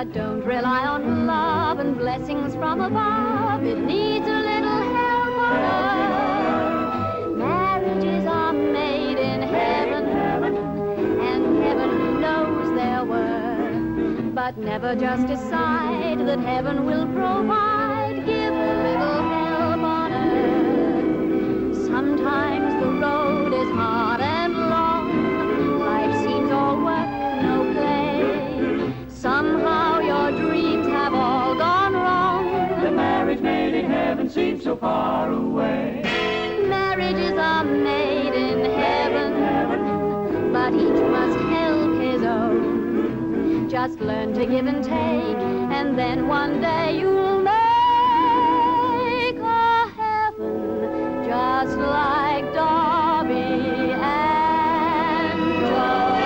But don't rely on love and blessings from above. It needs a little help on earth. Marriages are made in heaven, and heaven knows their worth. But never just decide that heaven will provide. Give a little help on earth. Sometimes the road is hard and long. Life seems all work, no play. Somehow your dreams have all gone wrong. The marriage made in heaven seems so far away. Marriages are made in heaven, but each must help his own. Just learn to give and take, and then one day you'll make a heaven just like Darby and Joan.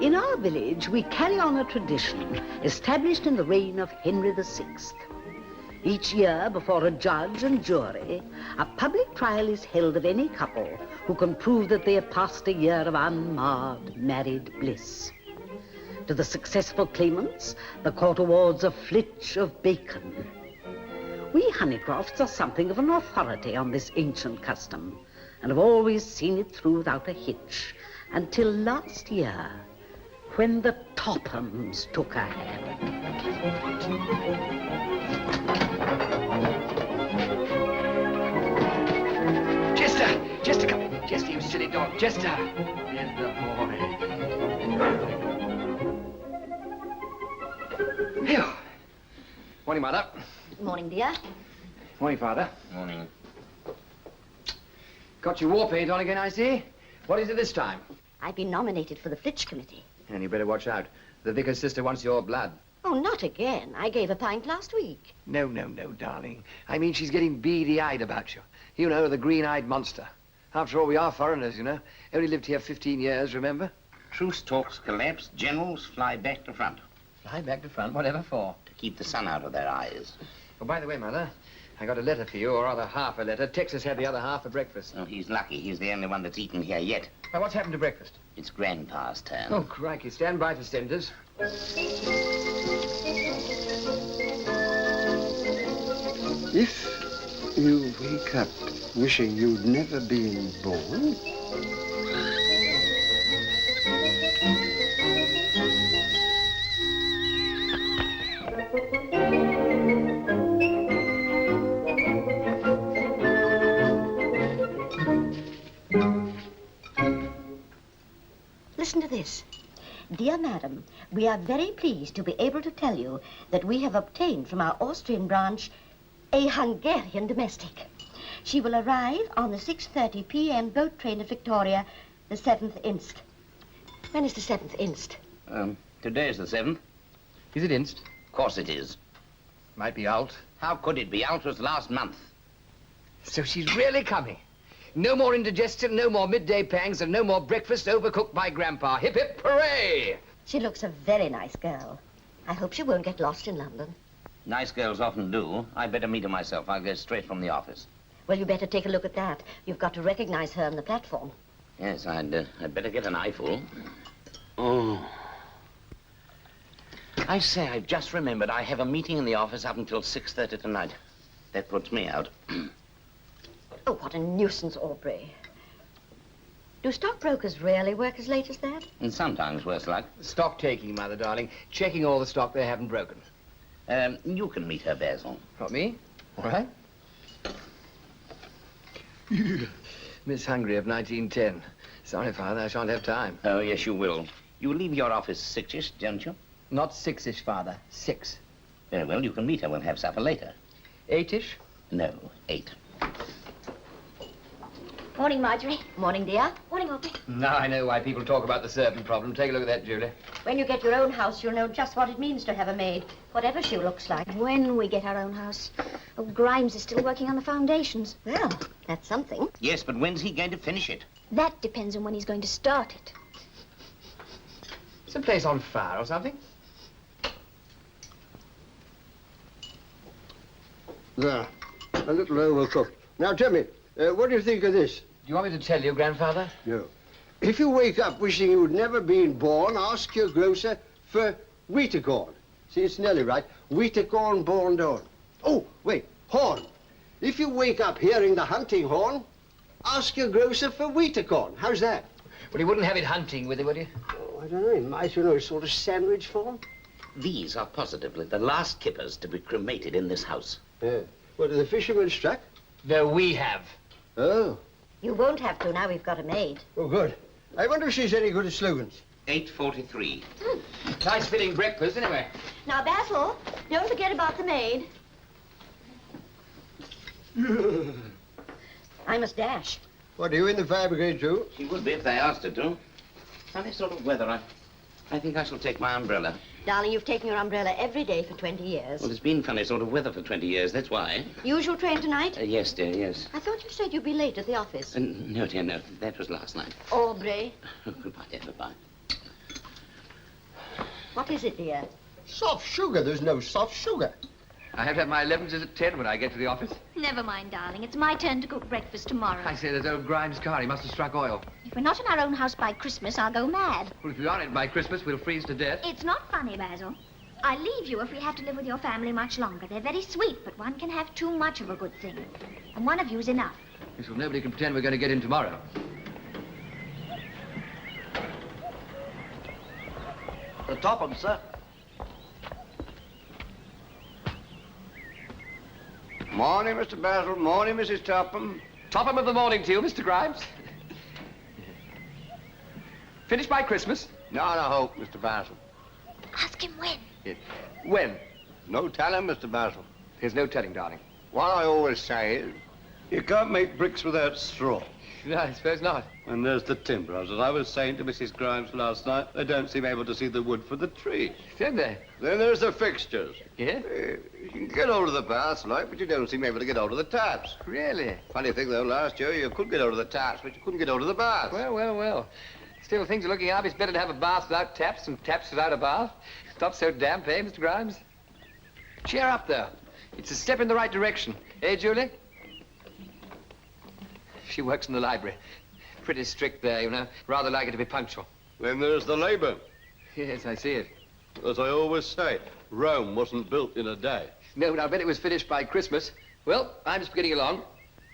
In our village, we carry on a tradition established in the reign of Henry VI. Each year, before a judge and jury, a public trial is held of any couple who can prove that they have passed a year of unmarred married bliss. To the successful claimants, the court awards a flitch of bacon. We Honeycrofts are something of an authority on this ancient custom, and have always seen it through without a hitch, until last year, when the Tophams took a hand. Chester, come in. Chester, you silly dog. Chester. Here's the boy. Phew. Morning, Mother. Morning, dear. Morning, Father. Morning. Got your war paint on again, I see. What is it this time? I've been nominated for the Flitch Committee. And you better watch out. The vicar's sister wants your blood. Oh, not again. I gave a pint last week. No, darling. I mean, she's getting beady-eyed about you. You know, the green-eyed monster. After all, we are foreigners, you know. Only lived here 15 years, remember? Truce talks collapse, generals fly back to front. Fly back to front, whatever for? To keep the sun out of their eyes. Oh, by the way, Mother, I got a letter for you, or rather half a letter. Texas had the other half for breakfast. Oh, he's lucky. He's the only one that's eaten here yet. Now, what's happened to breakfast? It's Grandpa's turn. Oh, crikey. Stand by for stenders. If you wake up wishing you'd never been born, Listen to this. Dear Madam, we are very pleased to be able to tell you that we have obtained from our Austrian branch a Hungarian domestic. She will arrive on the 6:30 p.m. boat train at Victoria, the 7th inst. When is the 7th inst? Today's the 7th. Is it inst? Of course it is. Might be alt. How could it be? Out was last month. So she's really coming. No more indigestion, no more midday pangs, and no more breakfast overcooked by Grandpa. Hip, hip, hooray! She looks a very nice girl. I hope she won't get lost in London. Nice girls often do. I'd better meet her myself. I'll go straight from the office. Well, you better take a look at that. You've got to recognize her on the platform. Yes, I'd better get an eyeful. oh, I say, I've just remembered I have a meeting in the office up until 6:30 tonight. That puts me out. Oh, what a nuisance, Aubrey. Do stockbrokers really work as late as that? And sometimes, worse luck. Stock taking, Mother, darling. Checking all the stock they haven't broken. You can meet her, Basil. Not me? All right. Miss Hungry of 1910. Sorry, Father, I shan't have time. Oh, yes, you will. You leave your office 6-ish, don't you? Not 6-ish, Father. 6. Very well, you can meet her. We'll have supper later. 8-ish? No, 8. Morning, Marjorie. Morning, dear. Morning, Aubrey. Now I know why people talk about the servant problem. Take a look at that, Julie. When you get your own house, you'll know just what it means to have a maid, whatever she looks like. When we get our own house. Oh, Grimes is still working on the foundations. Well, that's something. Yes, but when's he going to finish it? That depends on when he's going to start it. Is the place on fire or something? there. A little overcooked. Now, Timmy, What do you think of this? Do you want me to tell you, Grandfather? No. If you wake up wishing you'd never been born, ask your grocer for wheater corn. See, it's nearly right. Wheater corn born down. Oh, wait, horn. If you wake up hearing the hunting horn, ask your grocer for wheater corn. How's that? Well, he wouldn't have it hunting with him, would he? Oh, I don't know. He might, you know, a sort of sandwich form. These are positively the last kippers to be cremated in this house. What, are the fishermen struck? No, we have. Oh. You won't have to now we've got a maid. Oh, good. I wonder if she's any good at slogans. 8:43. Nice fitting breakfast, anyway. Now, Basil, don't forget about the maid. I must dash. What, are you in the fire brigade, too? She would be if they asked her to. Funny sort of weather. I think I shall take my umbrella. Darling, you've taken your umbrella every day for 20 years. Well, it's been funny sort of weather for 20 years, that's why. Usual train tonight? Yes, dear, yes. I thought you said you'd be late at the office. No, dear, no. That was last night. Aubrey, Goodbye, dear, goodbye. what is it, dear? Soft sugar. There's no soft sugar. I have to have my 11s at 10 when I get to the office. Never mind, darling. It's my turn to cook breakfast tomorrow. I say, there's old Grimes' car. He must have struck oil. If we're not in our own house by Christmas, I'll go mad. Well, if we aren't in by Christmas, we'll freeze to death. It's not funny, Basil. I leave you if we have to live with your family much longer. They're very sweet, but one can have too much of a good thing. And one of you's enough. Yes, well, nobody can pretend we're going to get in tomorrow. The Topham, sir. Morning, Mr. Basil. Morning, Mrs. Topham. Topham of the morning to you, Mr. Grimes. Finished by Christmas? Not a hope, Mr. Basil. Ask him when. When? No telling, Mr. Basil. There's no telling, darling. What I always say is, you can't make bricks without straw. No, I suppose not. And there's the timber. As I was saying to Mrs. Grimes last night, they don't seem able to see the wood for the tree. Don't they? Then there's the fixtures. Yeah? You can get hold of the baths, like, but you don't seem able to get hold of the taps. Really? Funny thing, though, last year you could get hold of the taps, but you couldn't get hold of the baths. Well. Still, things are looking up. It's better to have a bath without taps than taps without a bath. Stop so damp, eh, Mr. Grimes? Cheer up, though. It's a step in the right direction. Eh, Julie? She works in the library. Pretty strict there, you know. Rather like her to be punctual. Then there's the labor. Yes, I see it. As I always say, Rome wasn't built in a day. No, but I'll bet it was finished by Christmas. Well, I'm just getting along.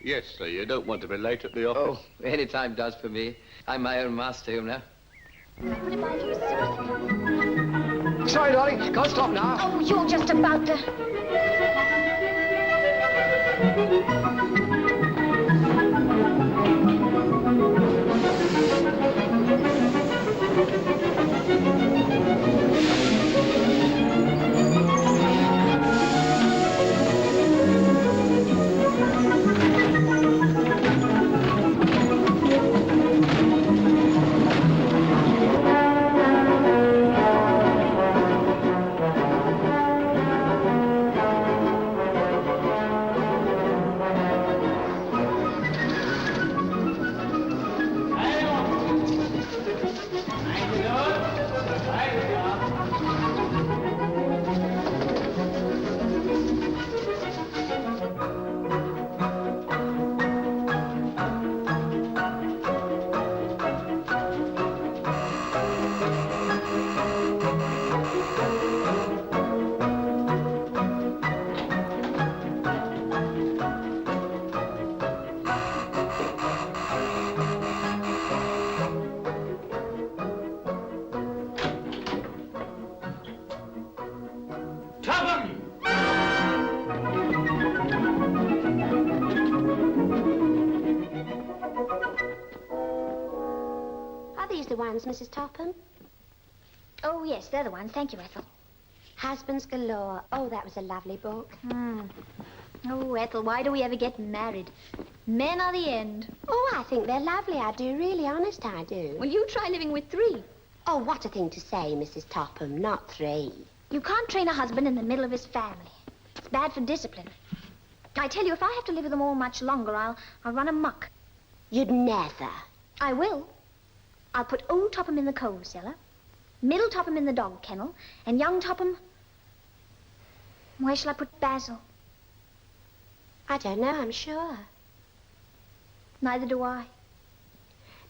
Yes, sir, you don't want to be late at the office. Oh, any time does for me. I'm my own master, you know. What if I use something? Sorry, darling. Can't stop now. Oh, you're just about to... Are these the ones, Mrs. Topham? Oh, yes, they're the ones. Thank you, Ethel. Husbands Galore. Oh, that was a lovely book. Oh, Ethel, why do we ever get married? Men are the end. Oh, I think they're lovely. I do, really. Honest, I do. Well, you try living with 3. Oh, what a thing to say, Mrs. Topham. Not 3. You can't train a husband in the middle of his family. It's bad for discipline. I tell you, if I have to live with them all much longer, I'll run amok. You'd never. I will. I'll put old Topham in the coal cellar, middle Topham in the dog kennel, and young Topham... Where shall I put Basil? I don't know, I'm sure. Neither do I.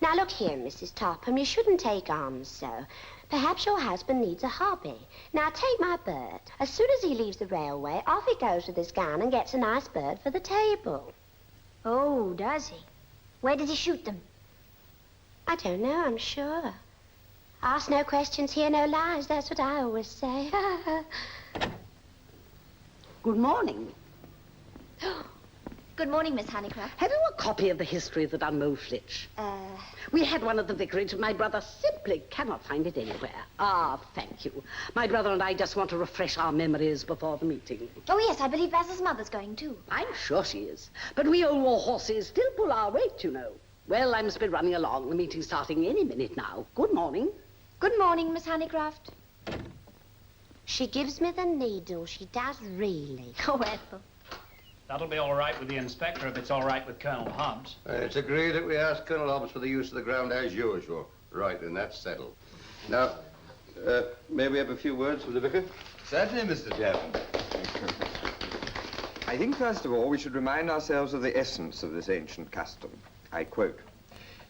Now, look here, Mrs. Topham, you shouldn't take on so. Perhaps your husband needs a hobby. Now, take my bird. As soon as he leaves the railway, off he goes with his gun and gets a nice bird for the table. Oh, does he? Where does he shoot them? I don't know, I'm sure. Ask no questions, hear no lies. That's what I always say. Good morning. Good morning, Miss Honeycroft. Have you a copy of the history of the Dunmow Flitch? We had one at the vicarage, and my brother simply cannot find it anywhere. Ah, thank you. My brother and I just want to refresh our memories before the meeting. Oh, yes, I believe Basil's mother's going, too. I'm sure she is. But we old war horses still pull our weight, you know. Well, I must be running along. The meeting's starting any minute now. Good morning. Good morning, Miss Honeycroft. She gives me the needle, she does really. Oh, Ethel. That'll be all right with the inspector if it's all right with Colonel Hobbs. It's agreed that we ask Colonel Hobbs for the use of the ground as usual. Right, and that's settled. Now, may we have a few words with the vicar? Certainly, Mr. Chairman. I think, first of all, we should remind ourselves of the essence of this ancient custom. I quote,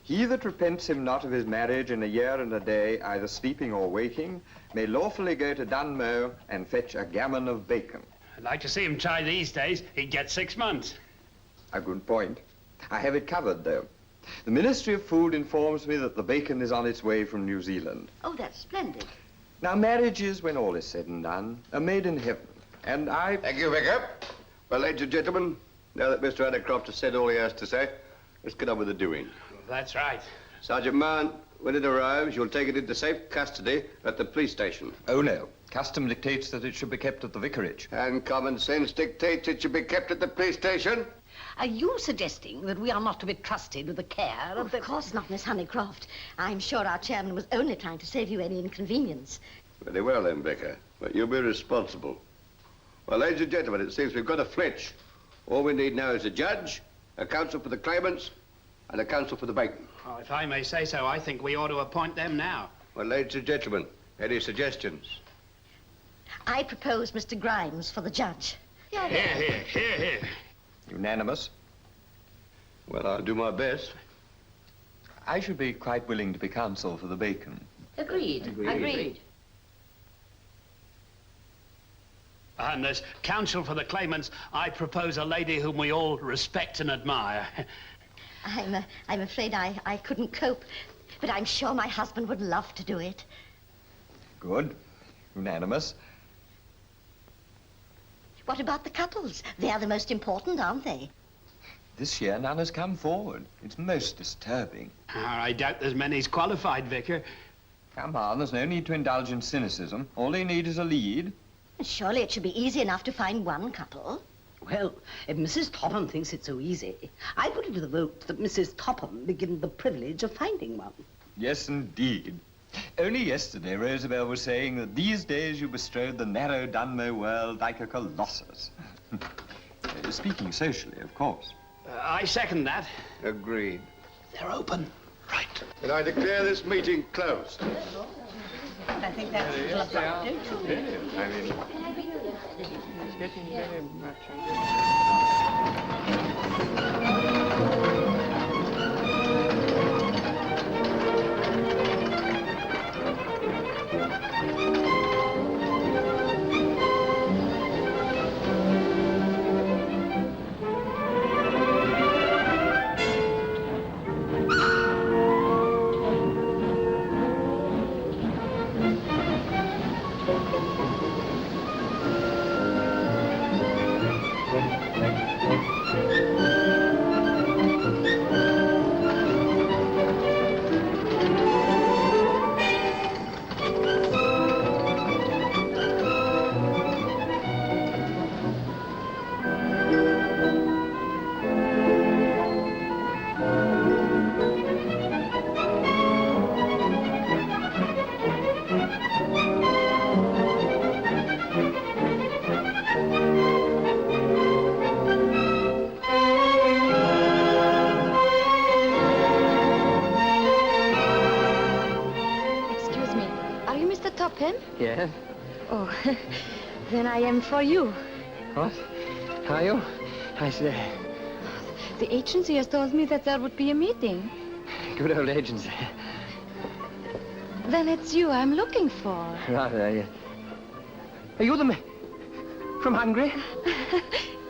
"He that repents him not of his marriage in a year and a day, either sleeping or waking, may lawfully go to Dunmow and fetch a gammon of bacon." I'd like to see him try these days. He'd get 6 months. A good point. I have it covered, though. The Ministry of Food informs me that the bacon is on its way from New Zealand. Oh, that's splendid. Now, marriage is, when all is said and done, a maid in heaven. And I... Thank you, Vicar. Well, ladies and gentlemen, now that Mr. Honeycroft has said all he has to say, let's get on with the doing. That's right. Sergeant Mann, when it arrives, you'll take it into safe custody at the police station. Oh, no. Custom dictates that it should be kept at the vicarage. And common sense dictates it should be kept at the police station. Are you suggesting that we are not to be trusted with the care of the... Of course not, Miss Honeycroft. I'm sure our chairman was only trying to save you any inconvenience. Very well, then, Vicar. But you'll be responsible. Well, ladies and gentlemen, it seems we've got a flitch. All we need now is a judge, a counsel for the claimants, and a counsel for the bacon. Oh, if I may say so, I think we ought to appoint them now. Well, ladies and gentlemen, any suggestions? I propose Mr. Grimes for the judge. Here, here, here, here. Unanimous? Well, I'll do my best. I should be quite willing to be counsel for the bacon. Agreed. Agreed. And as counsel for the claimants, I propose a lady whom we all respect and admire. I'm afraid I couldn't cope, but I'm sure my husband would love to do it. Good. Unanimous. What about the couples? They're the most important, aren't they? This year, none has come forward. It's most disturbing. I doubt there's many as qualified, Vicar. Come on, there's no need to indulge in cynicism. All they need is a lead. Surely it should be easy enough to find one couple. Well, if Mrs. Topham thinks it so easy, I put it to the vote that Mrs. Topham be given the privilege of finding one. Yes, indeed. Only yesterday, Roosevelt was saying that these days you bestrode the narrow Dunmow world like a colossus. Speaking socially, of course. I second that. Agreed. They're open. Right. And I declare this meeting closed. I think that's... Yes, they are. I mean, it's getting very much... Yes? Oh, then I am for you. What? Are you? I say. The agency has told me that there would be a meeting. Good old agency. Then it's you I'm looking for. Rather, yeah. Are you from Hungary?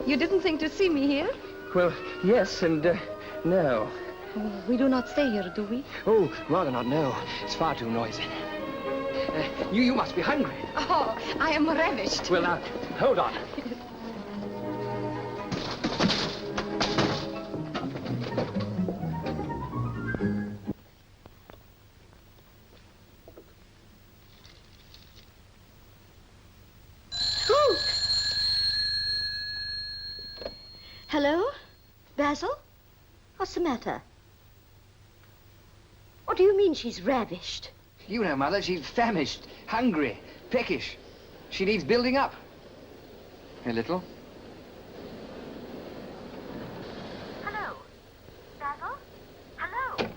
You didn't think to see me here? Well, yes and no. Oh, we do not stay here, do we? Oh, rather not, no. It's far too noisy. You must be hungry. Oh, I am ravished. Well, now, hold on. Hello? Basil? What's the matter? What do you mean she's ravished? You know, Mother, she's famished, hungry, peckish. She needs building up. A little. Hello? Basil? Hello?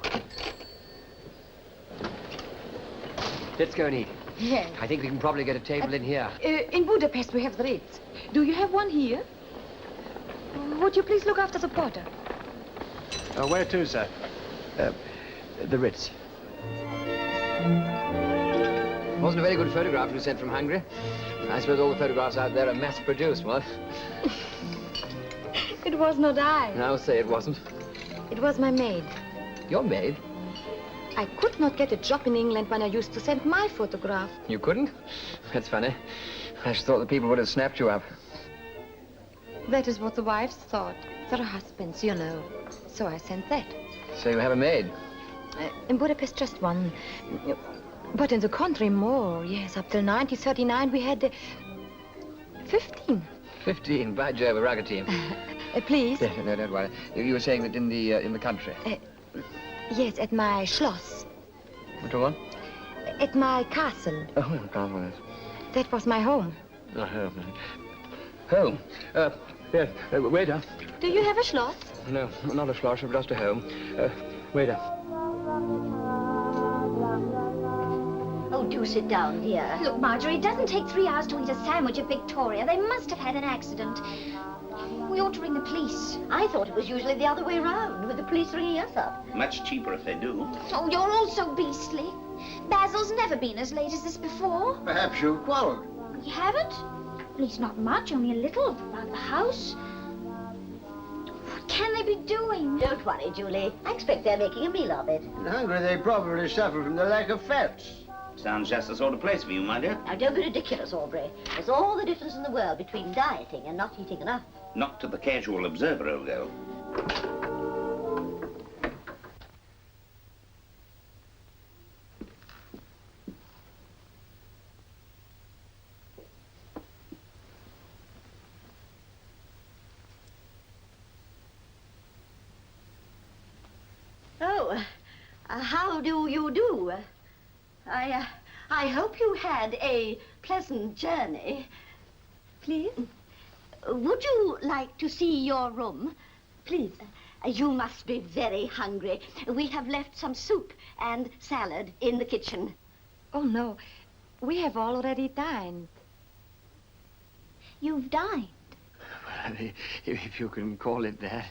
Let's go and eat. Yes. I think we can probably get a table in here. In Budapest, we have the Ritz. Do you have one here? Would you please look after the porter? Where to, sir? The Ritz. Wasn't a very good photograph you sent from Hungary. I suppose all the photographs out there are mass-produced, what? It was not I. I'll say it wasn't. It was my maid. Your maid? I could not get a job in England when I used to send my photograph. You couldn't? That's funny. I just thought the people would have snapped you up. That is what the wives thought. Their husbands, you know. So I sent that. So you have a maid? In Budapest, just one. But in the country, more. Yes, up till 1939, we had 15. 15? By Jove, a rugged team. Please? Yeah, no, don't worry. You were saying that in the country? Yes, at my Schloss. What one? At my castle. Oh, castle, yes. That was my home. Oh, home. Home? Yes, waiter. Do you have a Schloss? No, not a Schloss, just a home. Waiter. Oh, do sit down, dear. Look, Marjorie, it doesn't take 3 hours to eat a sandwich at Victoria. They must have had an accident. We ought to ring the police. I thought it was usually the other way around, with the police ringing us up. Much cheaper if they do. Oh, you're all so beastly. Basil's never been as late as this before. Perhaps you quarreled. You haven't? At least not much, only a little around the house. What can they be doing? Don't worry, Julie. I expect they're making a meal of it. In Hungary, they probably suffer from the lack of fats. Sounds just the sort of place for you, my dear. Now, don't be ridiculous, Aubrey. There's all the difference in the world between dieting and not eating enough. Not to the casual observer, old girl. Oh, how do you do? I hope you had a pleasant journey. Please? Would you like to see your room? Please. You must be very hungry. We have left some soup and salad in the kitchen. Oh, no. We have already dined. You've dined? Well, if you can call it that.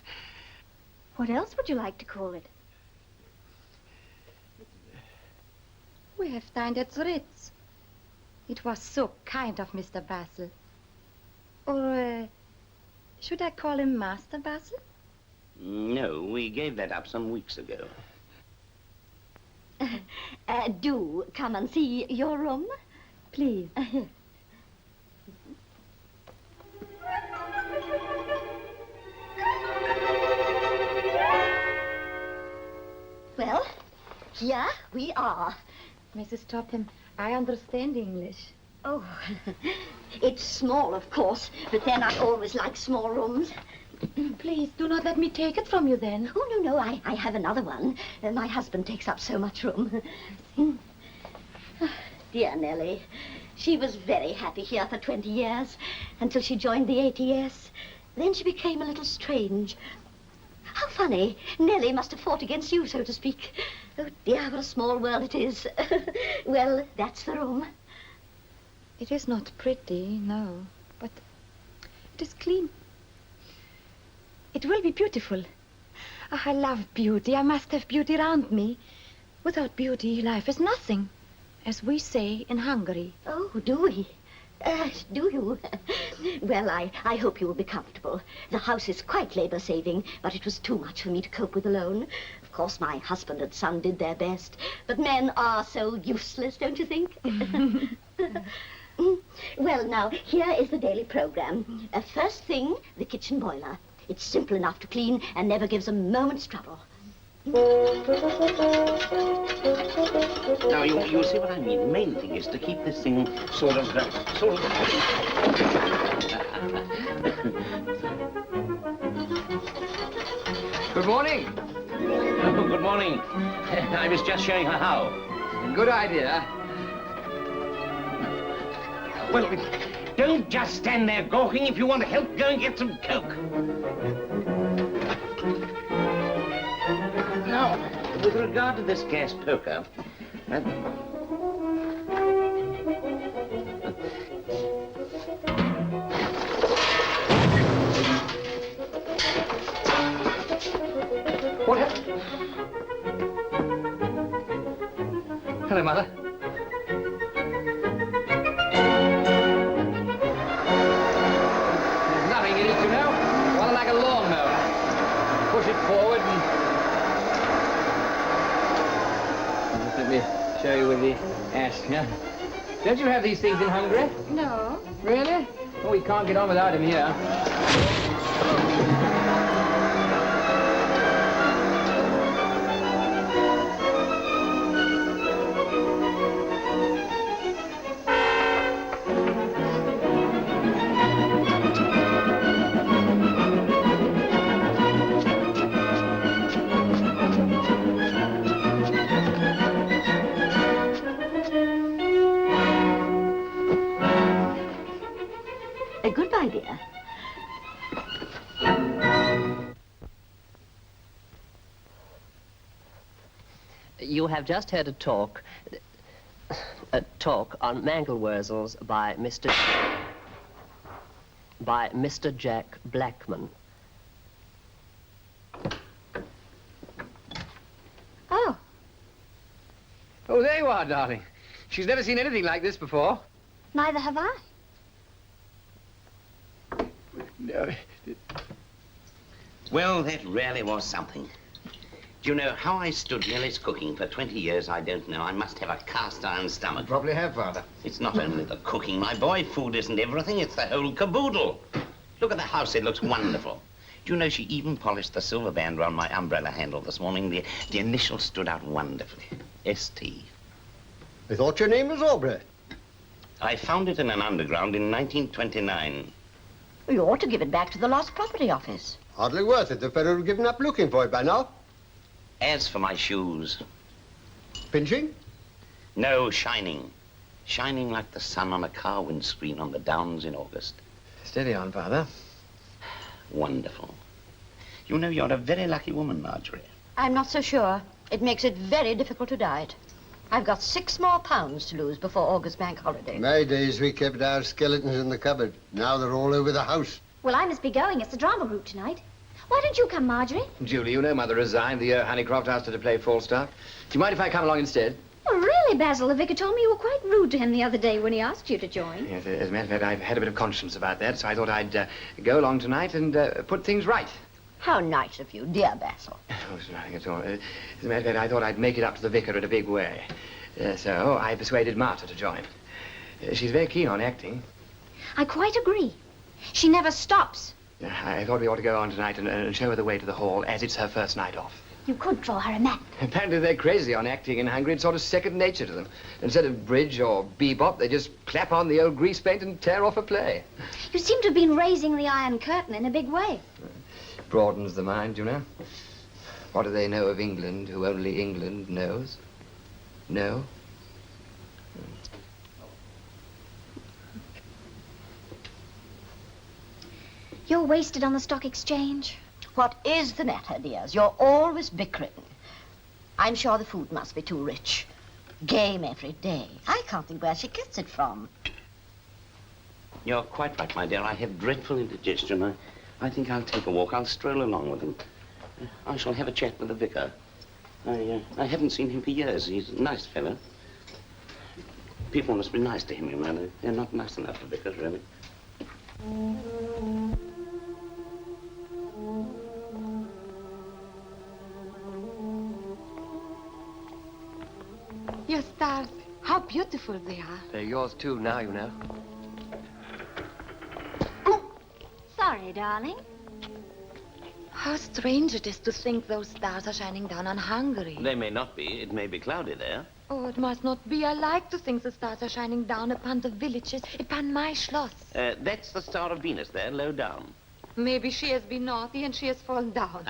What else would you like to call it? We have dined at the Ritz. It was so kind of Mr. Basil. Or, should I call him Master Basil? No, we gave that up some weeks ago. Do come and see your room, please. Well, here we are. Mrs. Topham, I understand English. Oh, it's small, of course, but then I always like small rooms. Please, do not let me take it from you then. Oh, no, I have another one. My husband takes up so much room. Dear Nellie, she was very happy here for 20 years, until she joined the ATS. Then she became a little strange. How funny. Nellie must have fought against you, so to speak. Oh, dear, what a small world it is. Well, that's the room. It is not pretty, no, but it is clean. It will be beautiful. Oh, I love beauty. I must have beauty round me. Without beauty, life is nothing, as we say in Hungary. Oh, do we? Do you? Well, I hope you will be comfortable. The house is quite labor-saving, but it was too much for me to cope with alone. Of course, my husband and son did their best, but men are so useless, don't you think? Well, now, here is the daily program. First thing, the kitchen boiler. It's simple enough to clean and never gives a moment's trouble. Now, you see what I mean. The main thing is to keep this thing sort of... Good morning. Oh, good morning. I was just showing her how. Good idea. Well, don't just stand there gawking. If you want to help, go and get some Coke. Now, with regard to this gas poker, What happened? Hello, Mother. There's nothing in it, you know. Rather like a lawnmower. Push it forward and... Let me show you with the ash, yeah? Don't you have these things in Hungary? No. Really? Oh, we can't get on without him here. A good idea. You have just heard a talk on Mangelwurzels by Mr. Jack Blackman. Oh. Oh, there you are, darling. She's never seen anything like this before. Neither have I. No. well, that really was something. Do you know how I stood Nellie's cooking for 20 years? I don't know. I must have a cast iron stomach. Probably have, Father. It's not only the cooking, my boy. Food isn't everything. It's the whole caboodle. Look at the house. It looks wonderful. Do you know she even polished the silver band around my umbrella handle this morning? The initials stood out wonderfully. S.T. I thought your name was Aubrey. I found it in an underground in 1929. You ought to give it back to the Lost Property Office. Hardly worth it. The fellow would have given up looking for it by now. As for my shoes... Pinching? No, shining. Shining like the sun on a car windscreen on the downs in August. Steady on, Father. Wonderful. You know, you're a very lucky woman, Marjorie. I'm not so sure. It makes it very difficult to diet. I've got 6 more pounds to lose before August bank holiday. My days, we kept our skeletons in the cupboard. Now they're all over the house. Well, I must be going. It's the drama group tonight. Why don't you come, Marjorie? Julie, you know Mother resigned the year Honeycroft asked her to play Falstaff. Do you mind if I come along instead? Oh, really, Basil? The vicar told me you were quite rude to him the other day when he asked you to join. Yes, as a matter of fact, I've had a bit of conscience about that, so I thought I'd go along tonight and put things right. How nice of you, dear Basil. Oh, it's nothing at all. As a matter of fact, I thought I'd make it up to the vicar in a big way. So I persuaded Martha to join. She's very keen on acting. I quite agree. She never stops. I thought we ought to go on tonight and show her the way to the hall, as it's her first night off. You could draw her a map. Apparently they're crazy on acting in Hungary. It's sort of second nature to them. Instead of bridge or bebop, they just clap on the old grease paint and tear off a play. You seem to have been raising the Iron Curtain in a big way. Broadens the mind, you know. What do they know of England who only England knows? No? You're wasted on the stock exchange. What is the matter, dears? You're always bickering. I'm sure the food must be too rich. Game every day. I can't think where she gets it from. You're quite right, my dear. I have dreadful indigestion. I think I'll take a walk. I'll stroll along with him. I shall have a chat with the vicar. I haven't seen him for years. He's a nice fellow. People must be nice to him, you know. They're not nice enough for vicars, really. Your stars, how beautiful they are. They're yours too now, you know. Sorry, darling. How strange it is to think those stars are shining down on Hungary. They may not be. It may be cloudy there. Oh, it must not be. I like to think the stars are shining down upon the villages, upon my Schloss. That's the star of Venus there, low down. Maybe she has been naughty and she has fallen down.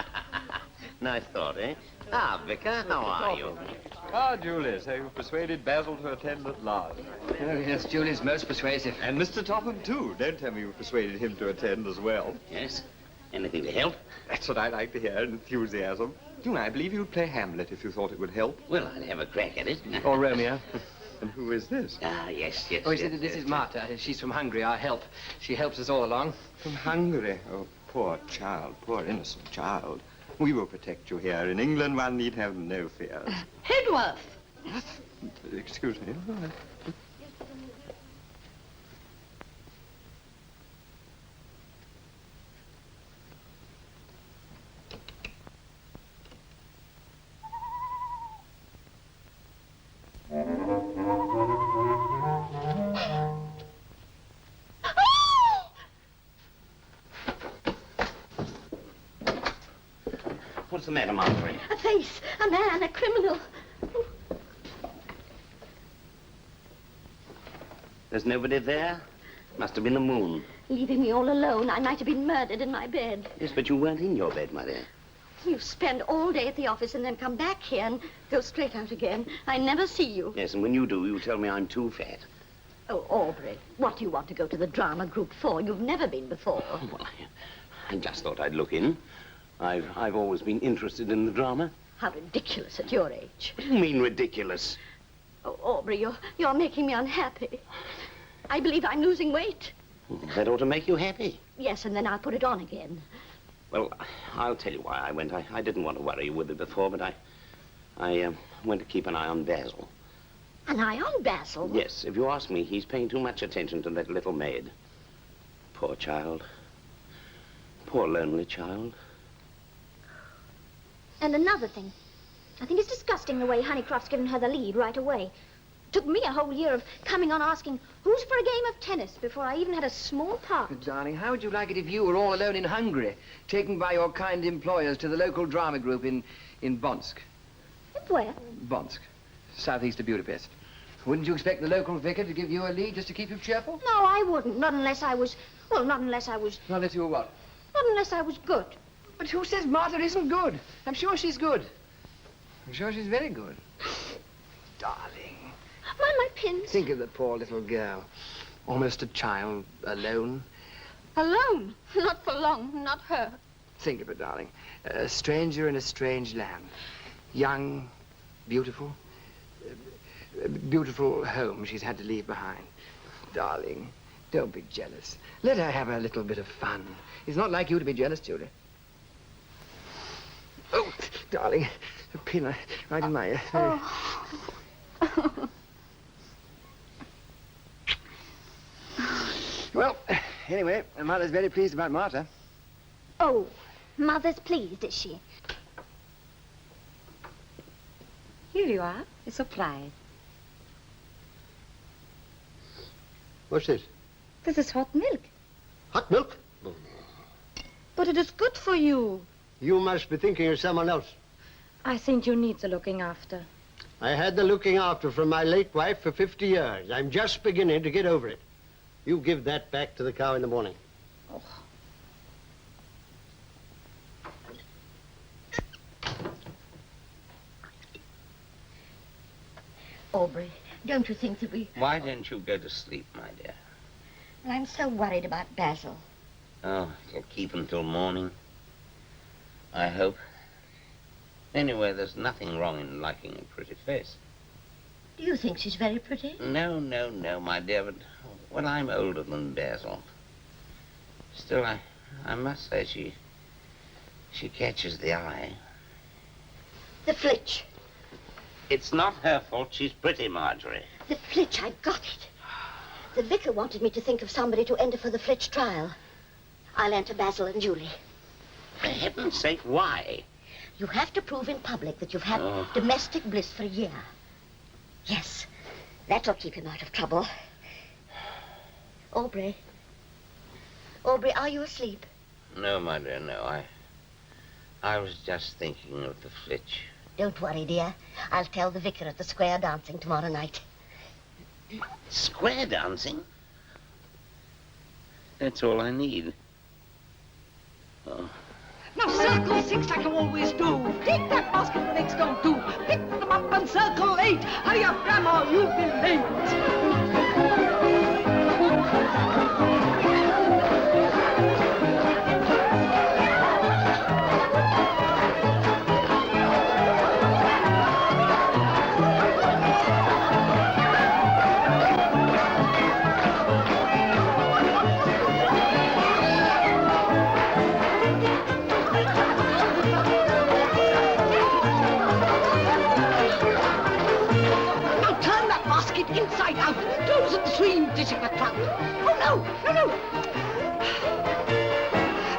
Nice thought, eh? Ah, Vicar, how are you? Ah, Julie, so you've persuaded Basil to attend at last. Oh, yes, Julie's most persuasive. And Mr. Topham, too. Don't tell me you've persuaded him to attend as well. Yes. Anything to help? That's what I like to hear, enthusiasm. You know, I believe you'd play Hamlet if you thought it would help. Well, I'll have a crack at it. Or Romeo. And who is this? Ah, yes. Oh, this is Martha. She's from Hungary, our help. She helps us all along. From Hungary? Oh, poor child, poor innocent child. We will protect you here. In England, one need have no fears. Hedworth! Excuse me. What's the matter, Marjorie? A face, a man, a criminal. There's nobody there? Must have been the moon. Leaving me all alone, I might have been murdered in my bed. Yes, but you weren't in your bed, my dear. You spend all day at the office and then come back here and go straight out again. I never see you. Yes, and when you do, you tell me I'm too fat. Oh, Aubrey, what do you want to go to the drama group for? You've never been before. Well, I just thought I'd look in. I've always been interested in the drama. How ridiculous at your age. What do you mean ridiculous? Oh, Aubrey, you're making me unhappy. I believe I'm losing weight. That ought to make you happy. Yes, and then I'll put it on again. Well, I'll tell you why I went. I didn't want to worry you with it before, but I went to keep an eye on Basil. An eye on Basil? Yes, if you ask me, he's paying too much attention to that little maid. Poor child. Poor lonely child. And another thing. I think it's disgusting the way Honeycroft's given her the lead right away. Took me a whole year of coming on asking who's for a game of tennis before I even had a small part. Darling, how would you like it if you were all alone in Hungary, taken by your kind employers to the local drama group in Bonsk? Where? Bonsk, southeast of Budapest. Wouldn't you expect the local vicar to give you a lead just to keep you cheerful? No, I wouldn't. Not unless I was... Well, not unless I was... Not unless you were what? Not unless I was good. But who says Martha isn't good? I'm sure she's good. I'm sure she's very good. Darling. My pins. Think of the poor little girl. Almost a child, alone. Alone? Not for long, not her. Think of it, darling. A stranger in a strange land. Young, beautiful. Beautiful home she's had to leave behind. Darling, don't be jealous. Let her have a little bit of fun. It's not like you to be jealous, Julie. Oh, darling, a pin right in my ear. Oh. Well, anyway, Mother's very pleased about Martha. Oh, Mother's pleased, is she? Here you are, a surprise. What's this? This is hot milk. Hot milk? But it is good for you. You must be thinking of someone else. I think you need the looking after. I had the looking after from my late wife for 50 years. I'm just beginning to get over it. You give that back to the cow in the morning. Oh. Aubrey, don't you think that we... Why don't you go to sleep, my dear? I'm so worried about Basil. Oh, you'll keep until morning. I hope. Anyway, there's nothing wrong in liking a pretty face. Do you think she's very pretty? No, my dear, but, well, I'm older than Basil. Still, I must say She catches the eye. The Flitch. It's not her fault she's pretty, Marjorie. The Flitch, I got it. The vicar wanted me to think of somebody to enter for the Flitch trial. I'll enter Basil and Julie. For heaven's sake, why? You have to prove in public that you've had domestic bliss for a year. Yes, that'll keep him out of trouble. Aubrey. Aubrey, are you asleep? No, my dear, no. I was just thinking of the Flitch. Don't worry, dear. I'll tell the vicar at the square dancing tomorrow night. Square dancing? That's all I need. Oh. Now circle 6 like you always do. Take that basket the next don't do. Pick them up and circle 8. Hurry up, Grandma, you'll be late. Inside out, toes in between, ditching the trap. Oh, no.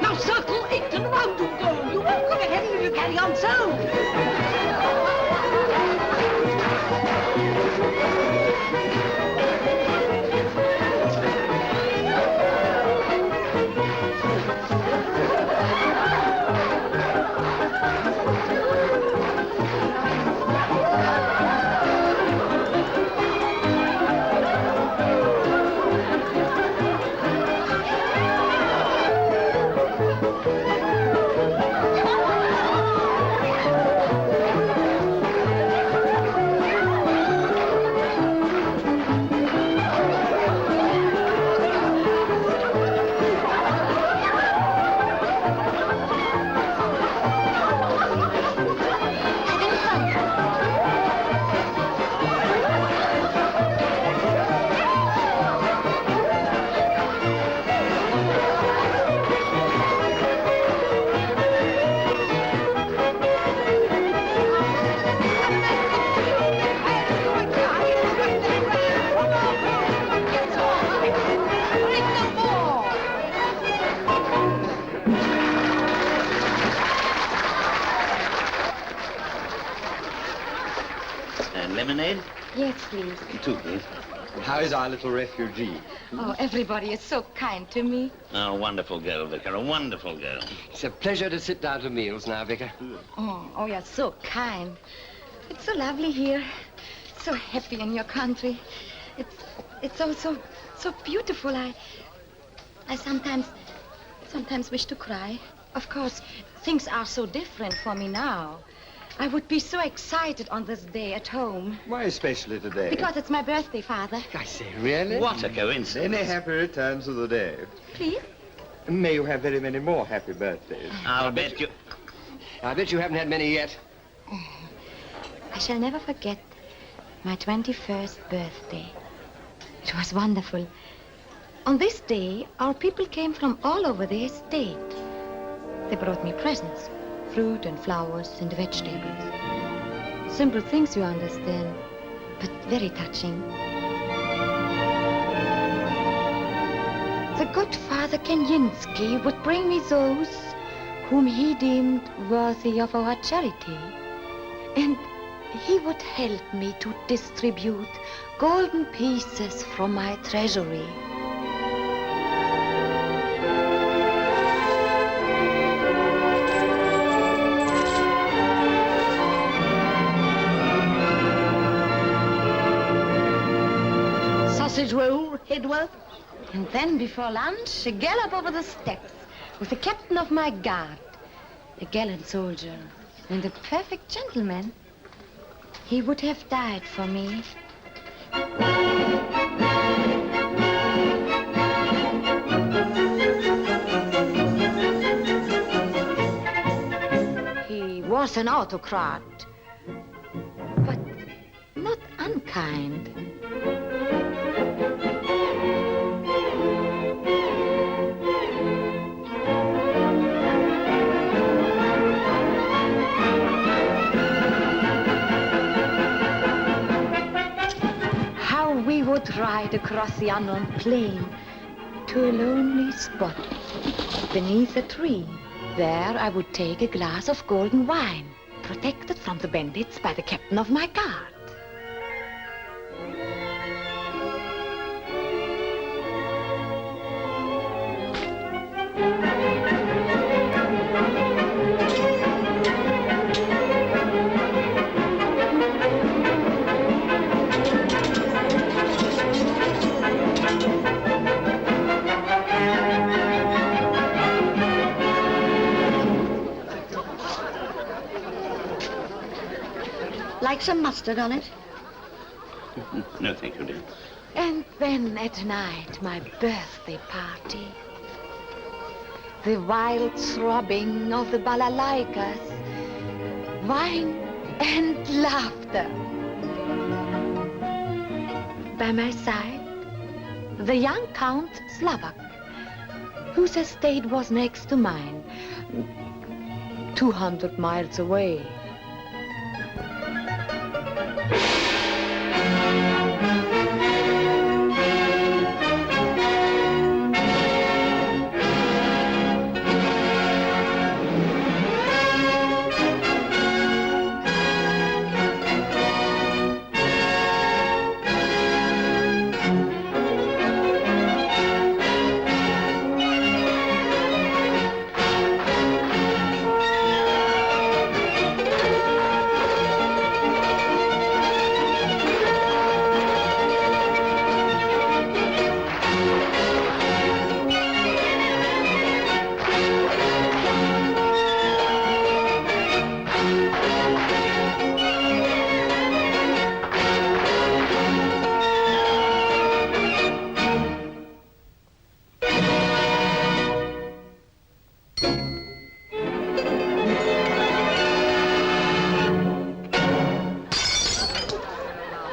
Now circle 8 and round you go. You won't go to heaven if you carry on so. Lemonade? Yes, please. 2, please. How is our little refugee? Oh, everybody is so kind to me. Oh, a wonderful girl, Vicar, a wonderful girl. It's a pleasure to sit down to meals now, Vicar. Oh, you're so kind. It's so lovely here. So happy in your country. It's all so beautiful. I sometimes wish to cry. Of course, things are so different for me now. I would be so excited on this day at home. Why especially today? Because it's my birthday, Father. I say, really? What a coincidence. Any happy returns of the day. Please? May you have very many more happy birthdays. I'll bet you... I bet you haven't had many yet. I shall never forget my 21st birthday. It was wonderful. On this day, our people came from all over the estate. They brought me presents. Fruit and flowers and vegetables. Simple things, you understand, but very touching. The good Father Kanyinsky would bring me those whom he deemed worthy of our charity. And he would help me to distribute golden pieces from my treasury. Sausage roll, Edward. And then before lunch, a gallop over the steppes with the captain of my guard, a gallant soldier and a perfect gentleman. He would have died for me. He was an autocrat, but not unkind. would ride across the unknown plain to a lonely spot beneath a tree. There I would take a glass of golden wine, protected from the bandits by the captain of my guard. Like some mustard on it? No, thank you, dear. And then at night, my birthday party. The wild throbbing of the balalaikas. Wine and laughter. By my side, the young Count Slavak, whose estate was next to mine, 200 miles away.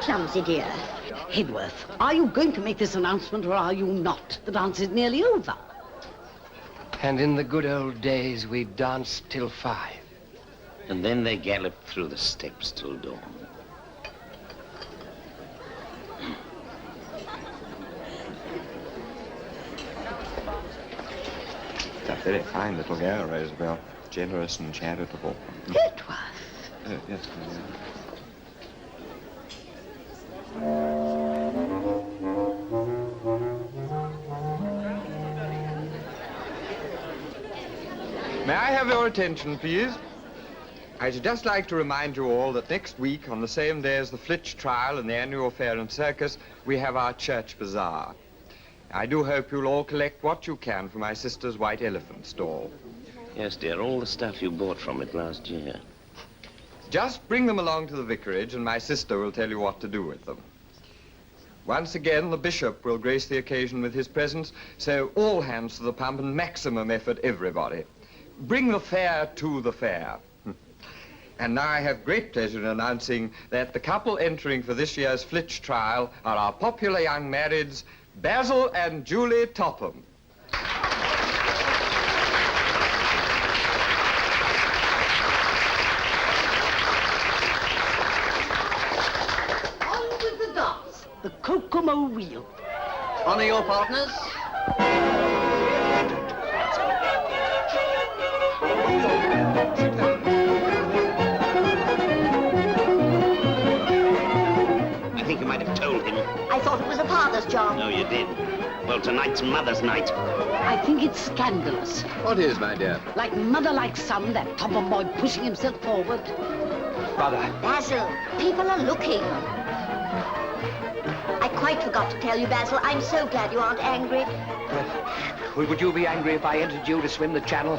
Clumsy dear. Hedworth, are you going to make this announcement or are you not? The dance is nearly over. And in the good old days, we danced till 5. And then they galloped through the steppes till dawn. A very fine little girl, Roosevelt. Generous and charitable. Hedworth. Oh, yes, May I have your attention, please? I should just like to remind you all that next week, on the same day as the Flitch Trial and the annual fair and circus, we have our church bazaar. I do hope you'll all collect what you can for my sister's white elephant stall. Yes, dear, all the stuff you bought from it last year. Just bring them along to the vicarage and my sister will tell you what to do with them. Once again, the bishop will grace the occasion with his presence, so all hands to the pump and maximum effort, everybody. Bring the fair to the fair. And now I have great pleasure in announcing that the couple entering for this year's Flitch Trial are our popular young marrieds, Basil and Julie Topham. On with the dance, the Kokomo reel. Honor your partners. I think you might have told him. I thought it was a father's job. No, you did. Well, tonight's Mother's Night. I think it's scandalous. What is, my dear? Like mother, like son, that Topham boy pushing himself forward. Brother. Basil, people are looking. I quite forgot to tell you, Basil. I'm so glad you aren't angry. Would you be angry if I entered you to swim the channel?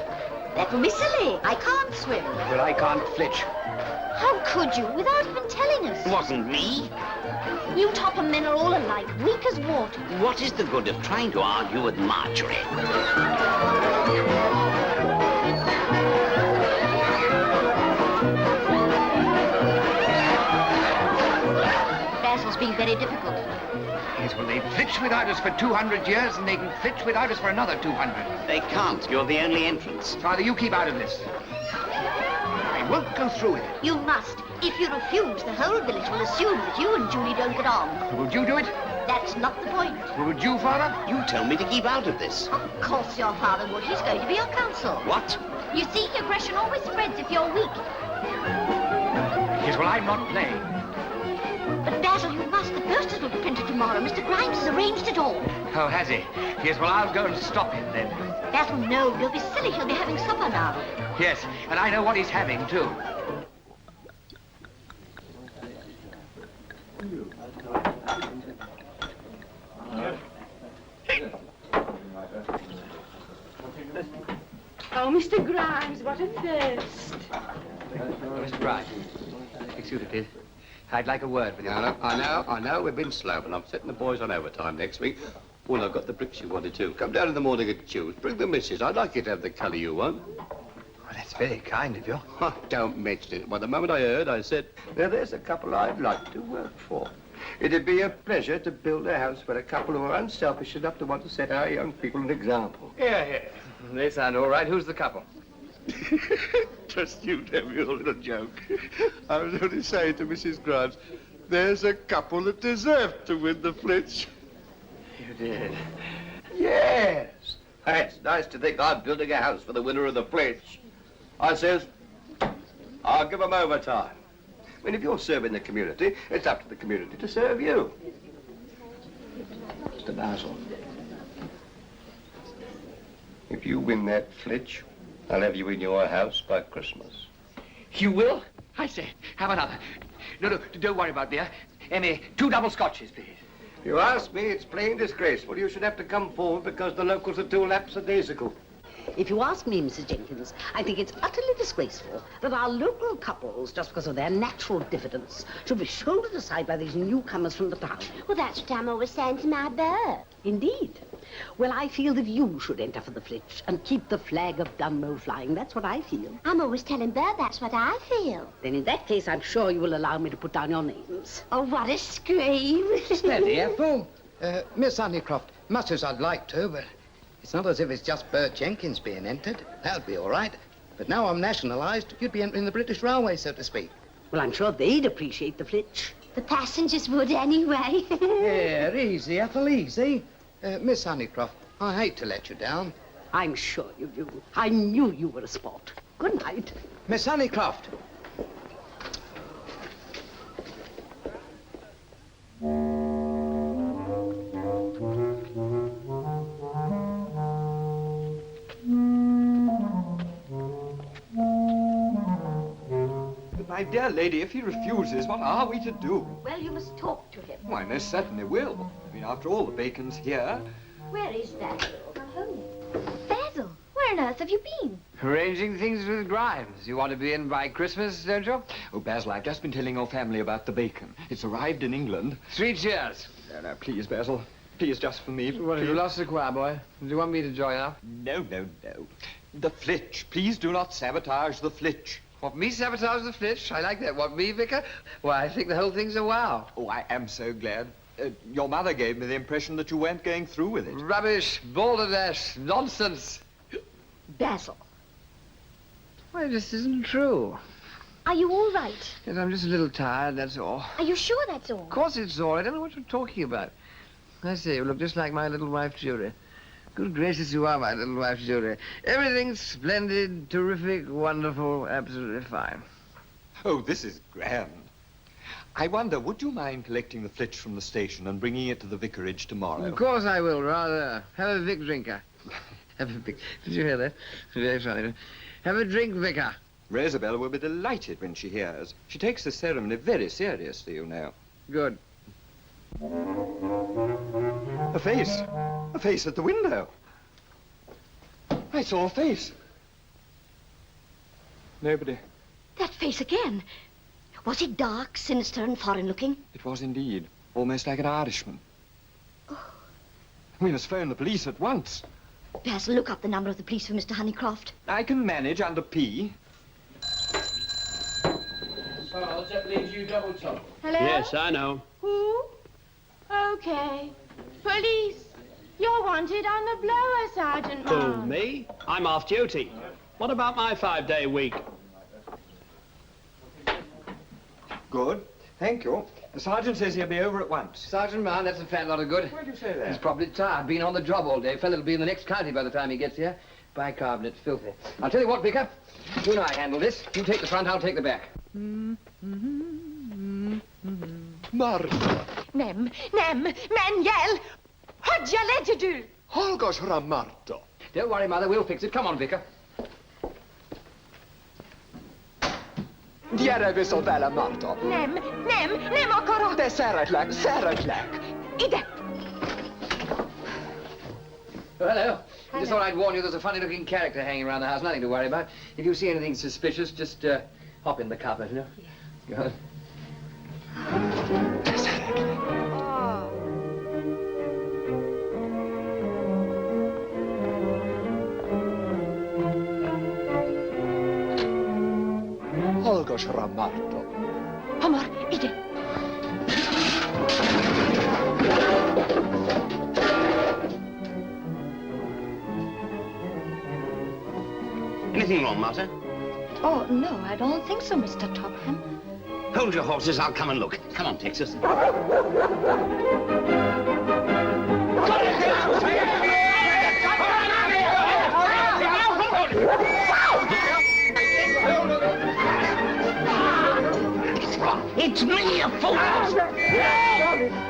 That would be silly. I can't swim. Well, I can't flitch. How could you, without even telling us? It wasn't me. You Topham men are all alike, weak as water. What is the good of trying to argue with Marjorie? Basil's being very difficult. Yes, well, they've flitched without us for 200 years, and they can flitch without us for another 200. They can't. You're the only entrance. Father, you keep out of this. I won't go through with it. You must. If you refuse, the whole village will assume that you and Julie don't get on. Would you do it? That's not the point. Would you, Father? You told me to keep out of this. Of course your father would. He's going to be your counsel. What? You see, aggression always spreads if you're weak. Yes, well, I'm not playing. But Basil, you must. The posters will be printed tomorrow. Mr. Grimes has arranged it all. Oh, has he? Yes, well, I'll go and stop him then. Basil, no. Don't be silly. He'll be having supper now. Yes, and I know what he's having, too. Oh, Mr. Grimes, what a thirst. Mr. Bright, excuse me, please. I'd like a word with you. I know. We've been slow, and I'm setting the boys on overtime next week. Well, I've got the bricks you wanted to. Come down in the morning and choose. Bring the missus. I'd like you to have the colour you want. Well, that's very kind of you. Oh, don't mention it. Well, the moment I heard, I said, now, there's a couple I'd like to work for. It'd be a pleasure to build a house for a couple who are unselfish enough to want to set our young people an example. Yeah. They sound all right. Who's the couple? Just you to have your little joke. I was only saying to Mrs. Grimes, there's a couple that deserve to win the Flitch. You did? Yes. It's nice to think I'm building a house for the winner of the Flitch. I says, I'll give 'em overtime. I mean, if you're serving the community, it's up to the community to serve you. Mr. Basil, if you win that Flitch, I'll have you in your house by Christmas. You will? I say, have another. No, don't worry about beer. Emmy, 2 double scotches, please. If you ask me, it's plain disgraceful. You should have to come forward because the locals are too lackadaisical. If you ask me, Mrs. Jenkins, I think it's utterly disgraceful that our local couples, just because of their natural diffidence, should be shouldered aside by these newcomers from the town. Well, that's what I'm always saying to my bird. Indeed. Well, I feel that you should enter for the Flitch and keep the flag of Dunmow flying. That's what I feel. I'm always telling Bird that's what I feel. Then in that case, I'm sure you will allow me to put down your names. Oh, what a scream. Steady, Ethel. Miss Honeycroft, much as I'd like to, but it's not as if it's just Bert Jenkins being entered. That'd be all right. But now I'm nationalised, you'd be entering the British Railway, so to speak. Well, I'm sure they'd appreciate the Flitch. The passengers would anyway. Yeah, easy, Ethel, easy. Miss Honeycroft, I hate to let you down. I'm sure you do. I knew you were a sport. Good night. Miss Honeycroft. My dear lady, if he refuses, what are we to do? Well, you must talk to him. Oh, I most certainly will. I mean, after all, the bacon's here. Where is Basil? Basil, where on earth have you been? Arranging things with Grimes. You want to be in by Christmas, don't you? Oh, Basil, I've just been telling your family about the bacon. It's arrived in England. 3 cheers. No, please, Basil. Please, just for me. Well, you lost the choir, boy. Do you want me to join up? No. The Flitch. Please do not sabotage the Flitch. What, me sabotage the Flitch? I like that. What, me, Vicar? Why, I think the whole thing's a wow. Oh, I am so glad. Your mother gave me the impression that you weren't going through with it. Rubbish, balderdash, nonsense. Basil, Well, this isn't true. are you all right? Yes, I'm just a little tired, that's all. Are you sure that's all? Of course it's all. I don't know what you're talking about. I say, you look just like my little wife, Julie. Good gracious, you are my little wife, Julie. Everything's splendid, terrific, wonderful, absolutely fine. Oh, this is grand. I wonder, would you mind collecting the Flitch from the station and bringing it to the vicarage tomorrow? Of course I will, rather. Have a Vic drinker. Have a Vic. Did you hear that? Very funny. Have a drink, Vicar. Rosabella will be delighted when she hears. She takes the ceremony very seriously, you know. Good. A face. A face at the window. I saw a face. Nobody. That face again. Was it dark, sinister, and foreign-looking? It was indeed. Almost like an Irishman. Oh. We must phone the police at once. Basil, look up the number of the police for Mr. Honeycroft. I can manage under P. Charles, that leaves you double top. Hello? Yes, I know. Who? Okay. Police. You're wanted on the blower, Sergeant Who, Mom. me? I'm off duty. What about my 5-day week? Good. Thank you. The sergeant says he'll be over at once. Sergeant Man, that's a fat lot of good. Why do you say that? He's probably tired, been on the job all day. Fellow'll be in the next county by the time he gets here. Bicarbonate, filthy. I'll tell you what, Vicar. You and I handle this. You take the front, I'll take the back. Marta. Nem, Manuel. Hodja legedul. Hallgasra, Marta. Don't worry, Mother, we'll fix it. Come on, Vicar. Gyere vissza vele, Marta. Nem akarok. De szeretlek. Ide. Oh, hello. Just thought I'd warn you there's a funny-looking character hanging around the house. Nothing to worry about. If you see anything suspicious, just hop in the cupboard, you know? Yeah. Go on. Hallgasra, Marta. Hamar, ide. Anything wrong, Martha? Oh, no, I don't think so, Mr. Topham. Hold your horses, I'll come and look. Come on, Texas. It's me, you fools!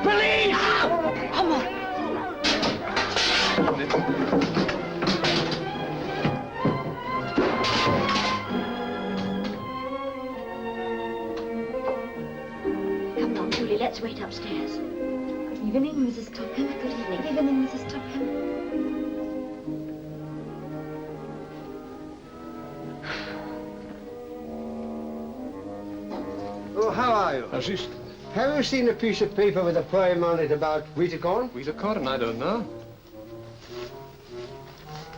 Police! Come on. Come on, Julie, let's wait upstairs. Good evening, Mrs. Topham. Good evening. Good evening, Mrs. Topham. Oh, how are you? Have you seen a piece of paper with a poem on it about wheat corn? Wheat corn, I don't know.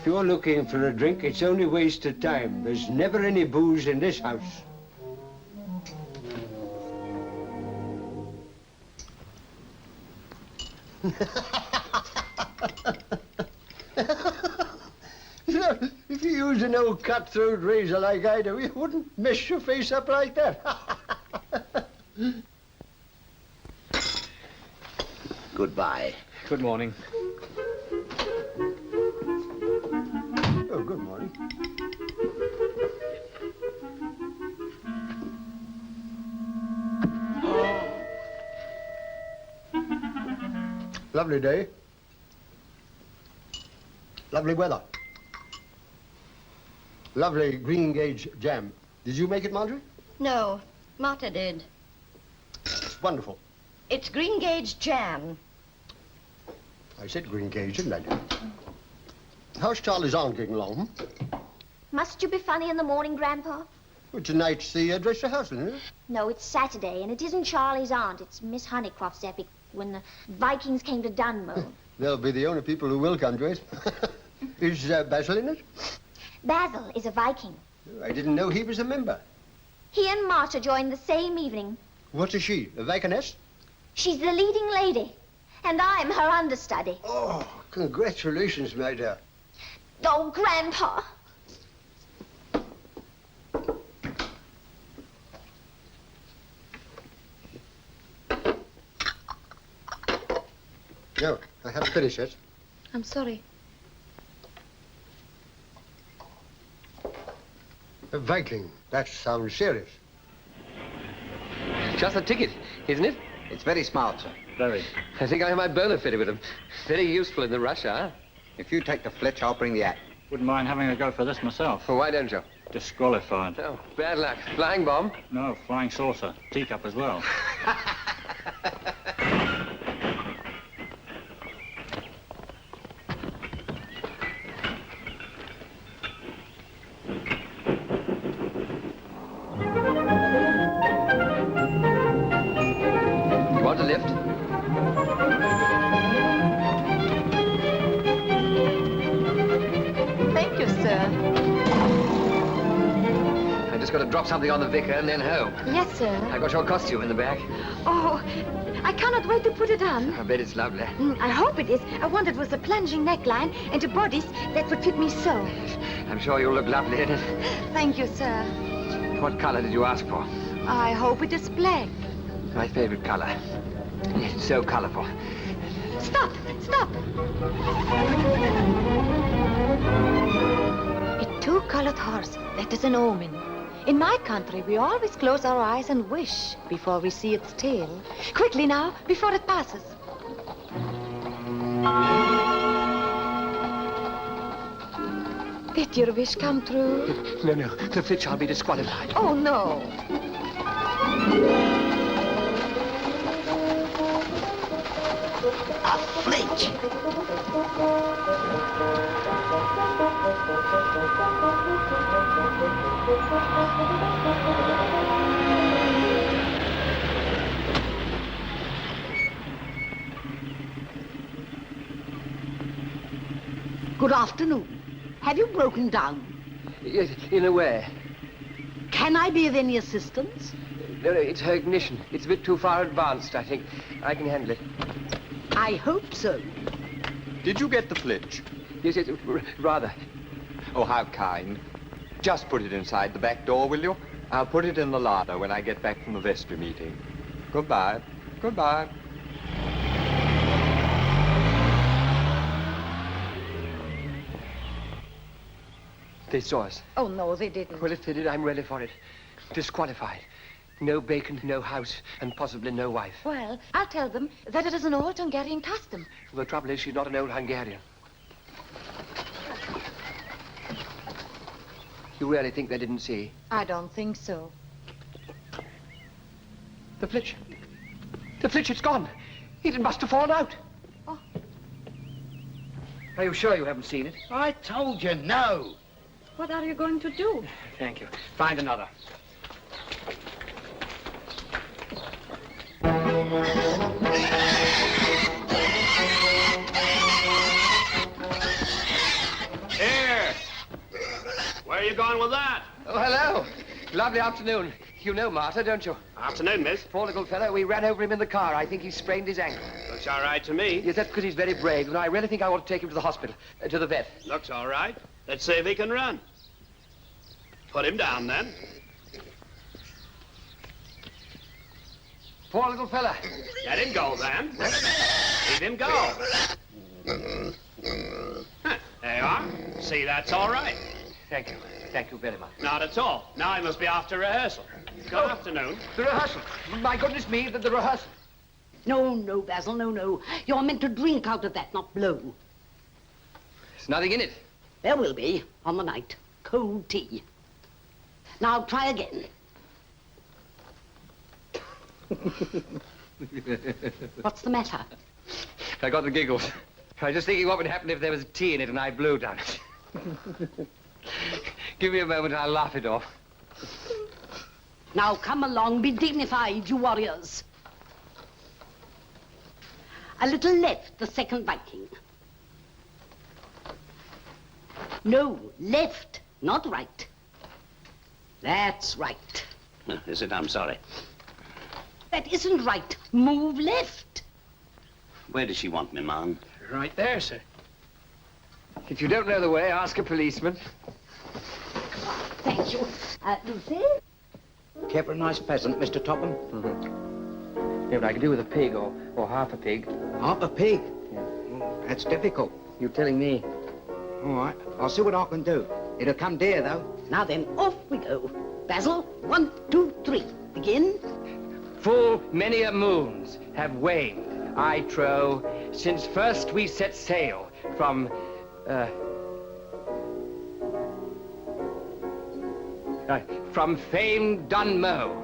If you're looking for a drink, it's only waste of time. There's never any booze in this house. If you used an old cutthroat razor like I do, you wouldn't mess your face up like that. Goodbye. Good morning. Oh, good morning. Lovely day. Lovely weather. Lovely green gauge jam. Did you make it, Marjorie? No, Marta did. It's wonderful. It's green gauge jam. I said green gauge, didn't I? How's Charlie's aunt getting along? Must you be funny in the morning, Grandpa? Well, tonight's the dress rehearsal, isn't it? No, it's Saturday, and it isn't Charlie's aunt. It's Miss Honeycroft's epic, When the Vikings Came to Dunmow. They'll be the only people who will come to it. Is Basil in it? Basil is a Viking. I didn't know he was a member. He and Marta joined the same evening. What is she, a Vikiness? She's the leading lady, and I'm her understudy. Oh, congratulations, my dear. Oh, Grandpa. No, I haven't finished yet. I'm sorry. A Viking. That sounds serious. Just a ticket, isn't it? It's very smart, sir. Very. I think I have my bowler fitted with them. Very useful in the rush hour. If you take the Flitch, I'll bring the act. Wouldn't mind having a go for this myself. Well, why don't you? Disqualified. Oh, bad luck. Flying bomb? No, flying saucer. Teacup as well. You want a lift? Thank you, sir. I just got to drop something on the vicar and then home. Yes, sir. I got your costume in the bag. Oh, I cannot wait to put it on. I bet it's lovely. I hope it is. I wanted with a plunging neckline and a bodice that would fit me so. I'm sure you'll look lovely in it. Thank you, sir. What color did you ask for? I hope it is black. My favorite color. It's so colorful. Stop! Stop! A two-colored horse. That is an omen. In my country, we always close our eyes and wish before we see its tail. Quickly now, before it passes. Did your wish come true? No, no. The Flitch shall be disqualified. Oh, no. A Flitch! Good afternoon. Have you broken down? Yes, in a way. Can I be of any assistance? No, no, it's her ignition. It's a bit too far advanced, I think. I can handle it. I hope so. Did you get the Flitch? Yes, yes, rather. Oh, how kind. Just put it inside the back door, will you? I'll put it in the larder when I get back from the vestry meeting. Goodbye. Goodbye. They saw us. Oh, no, they didn't. Well, if they did, I'm ready for it. Disqualified. No bacon, no house, and possibly no wife. Well, I'll tell them that it is an old Hungarian custom. Well, the trouble is she's not an old Hungarian. You really think they didn't see? I don't think so. The Flitch. The Flitch, it's gone. It must have fallen out. Oh. Are you sure you haven't seen it? I told you no. What are you going to do? Thank you. Find another. Here! Where are you going with that? Oh, hello. Lovely afternoon. You know Martha, don't you? Afternoon, miss. Poor little fellow, we ran over him in the car. I think he sprained his ankle. Looks all right to me. Yes, that's because he's very brave. And I really think I ought to take him to the hospital, to the vet. Looks all right. Let's see if he can run. Put him down, then. Poor little fella. Let him go, then. Leave him go. Huh, there you are. See, that's all right. Thank you. Thank you very much. Not at all. Now I must be off to rehearsal. Good afternoon. The rehearsal. My goodness me, the rehearsal. No, no, Basil, no, no. You're meant to drink out of that, not blow. There's nothing in it. There will be, on the night. Cold tea. Now, try again. What's the matter? I got the giggles. I was just thinking what would happen if there was tea in it and I blew down it. Give me a moment, I'll laugh it off. Now, come along, be dignified, you warriors. A little left, the second Viking. No, left, not right. That's right. Is it? I'm sorry. That isn't right. Move left. Where does she want me, ma'am? Right there, sir. If you don't know the way, ask a policeman. Thank you. Lucy? Care for a nice pheasant, Mr. Topham? Yeah, but I could do with a pig or half a pig. Half a pig? That's difficult. You're telling me. All right, I'll see what I can do. It'll come dear, though. Now then, off we go. Basil, 1, 2, 3. Begin. Full many a moons have waned, I trow, since first we set sail from, from famed Dunmow.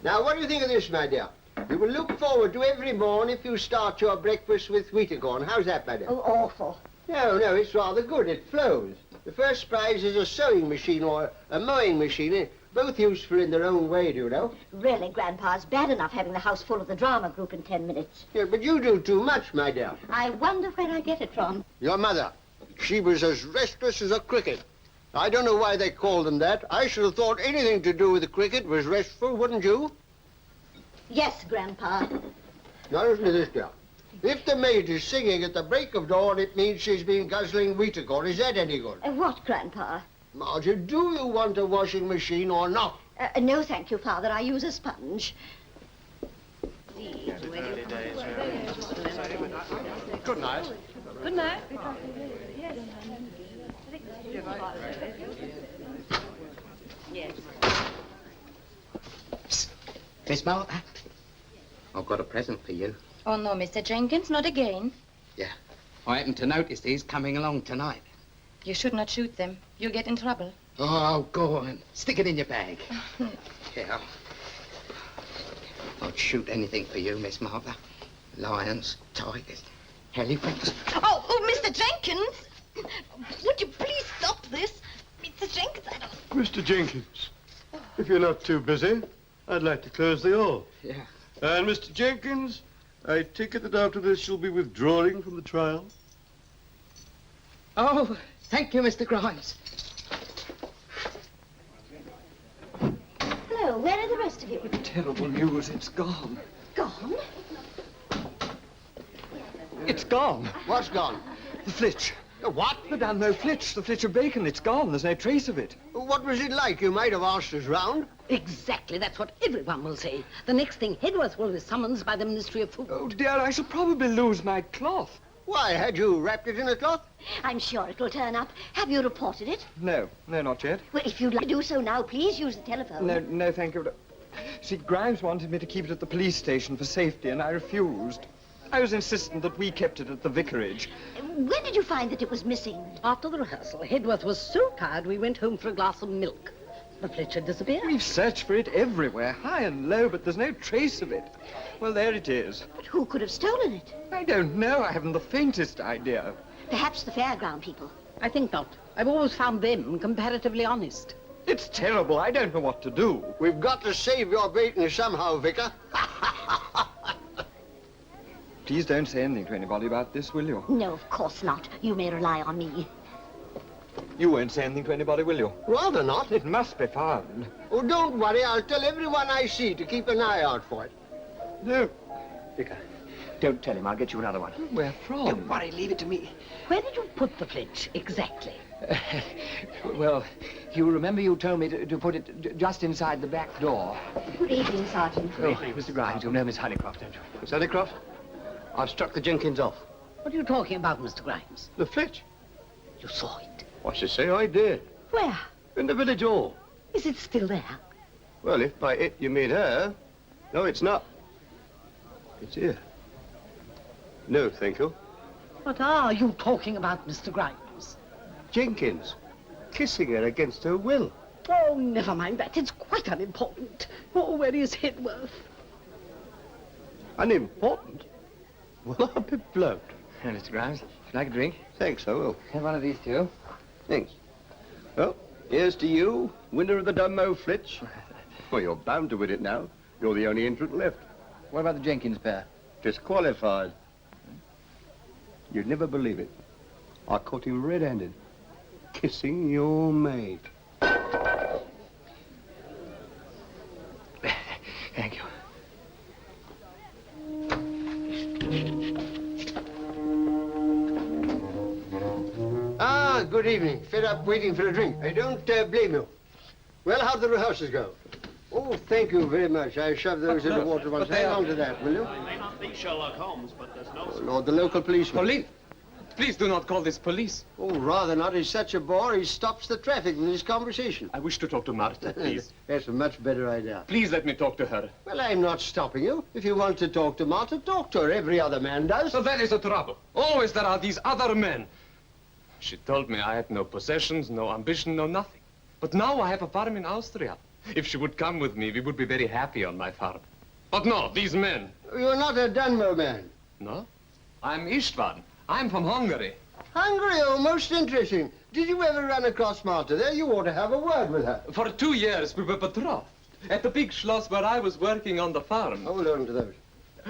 Now, what do you think of this, my dear? You will look forward to every morn if you start your breakfast with wheatacorn. How's that, my dear? Oh, awful. No, no, it's rather good. It flows. The first prize is a sewing machine or a mowing machine. Both useful in their own way, do you know? Really, Grandpa, it's bad enough having the house full of the drama group in 10 minutes. Yeah, but you do too much, my dear. I wonder where I get it from. Your mother. She was as restless as a cricket. I don't know why they called them that. I should have thought anything to do with the cricket was restful, wouldn't you? Yes, Grandpa. Now listen to this, dear. If the maid is singing at the break of dawn, it means she's been guzzling wheatacorn. Is that any good? What, Grandpa? Margie, do you want a washing machine or not? No, thank you, Father. I use a sponge. Good night. Good night. Yes. Miss Martha, I've got a present for you. Oh, no, Mr. Jenkins, not again. Yeah. I happened to notice these coming along tonight. You should not shoot them. You'll get in trouble. Oh, go on. Stick it in your bag. Yeah. I'd shoot anything for you, Miss Martha. Lions, tigers, elephants. Oh, Mr. Jenkins! Would you please stop this? Mr. Jenkins, I don't... Mr. Jenkins, if you're not too busy, I'd like to close the hall. Yeah. And Mr. Jenkins, I take it that after this you'll be withdrawing from the trial? Oh, thank you, Mr. Grimes. Hello, where are the rest of you? Terrible news, it's gone. Gone? It's gone. What's gone? The flitch. What? The Dunmow Flitch, the flitch of bacon, it's gone. There's no trace of it. What was it like? You might have asked us round. Exactly, that's what everyone will say. The next thing, Hedworth will be summoned by the Ministry of Food. Oh, dear, I shall probably lose my cloth. Why, had you wrapped it in a cloth? I'm sure it'll turn up. Have you reported it? No, not yet. Well, if you'd like to do so now, please use the telephone. No, thank you. See, Grimes wanted me to keep it at the police station for safety, and I refused. I was insistent that we kept it at the vicarage. When did you find that it was missing? After the rehearsal, Hedworth was so tired we went home for a glass of milk. The flitch had disappeared. We've searched for it everywhere, high and low, but there's no trace of it. Well, there it is. But who could have stolen it? I don't know. I haven't the faintest idea. Perhaps the fairground people. I think not. I've always found them comparatively honest. It's terrible. I don't know what to do. We've got to save your bacon somehow, Vicar. Please don't say anything to anybody about this, will you? No, of course not. You may rely on me. You won't say anything to anybody, will you? Rather not. It must be found. Oh, don't worry. I'll tell everyone I see to keep an eye out for it. No. Vicar, don't tell him. I'll get you another one. Where from? Don't worry. Leave it to me. Where did you put the flitch, exactly? Well, you remember you told me to put it just inside the back door. Good evening, Sergeant. Oh, Mr. Grimes, you know Miss Honeycroft, don't you? Miss Honeycroft, I've struck the Jenkins off. What are you talking about, Mr. Grimes? The flitch. You saw it. I should say I did. Where? In the village hall. Is it still there? Well, if by it you mean her. No, it's not. It's here. No, thank you. What are you talking about, Mr. Grimes? Jenkins. Kissing her against her will. Oh, never mind that. It's quite unimportant. Oh, where is Hedworth? Unimportant? Well, I'll be blowed. Here, Mr. Grimes, would you like a drink? Thanks, I will. Have one of these, too. Thanks. Well, here's to you, winner of the Dunmow Flitch. Well, you're bound to win it now. You're the only entrant left. What about the Jenkins pair? Disqualified. You'd never believe it. I caught him red-handed, kissing your maid. Thank you. Ah, good evening. Fed up waiting for a drink. I don't blame you. Well, how'd the rehearsals go? Oh, thank you very much. I shoved those in the water once. Hang on to that, will you? I may not be Sherlock Holmes, but there's no... Oh, Lord, the local policeman. Police? Please do not call this police. Oh, rather not. He's such a bore, he stops the traffic with his conversation. I wish to talk to Martha, please. That's a much better idea. Please let me talk to her. Well, I'm not stopping you. If you want to talk to Martha, talk to her. Every other man does. So that is the trouble. Always there are these other men. She told me I had no possessions, no ambition, no nothing. But now I have a farm in Austria. If she would come with me, we would be very happy on my farm. But no, these men. You're not a Dunmow man. No? I'm Istvan. I'm from Hungary. Hungary? Oh, most interesting. Did you ever run across Martha there? You ought to have a word with her. For 2 years, we were betrothed. At the big schloss where I was working on the farm. Hold on to those.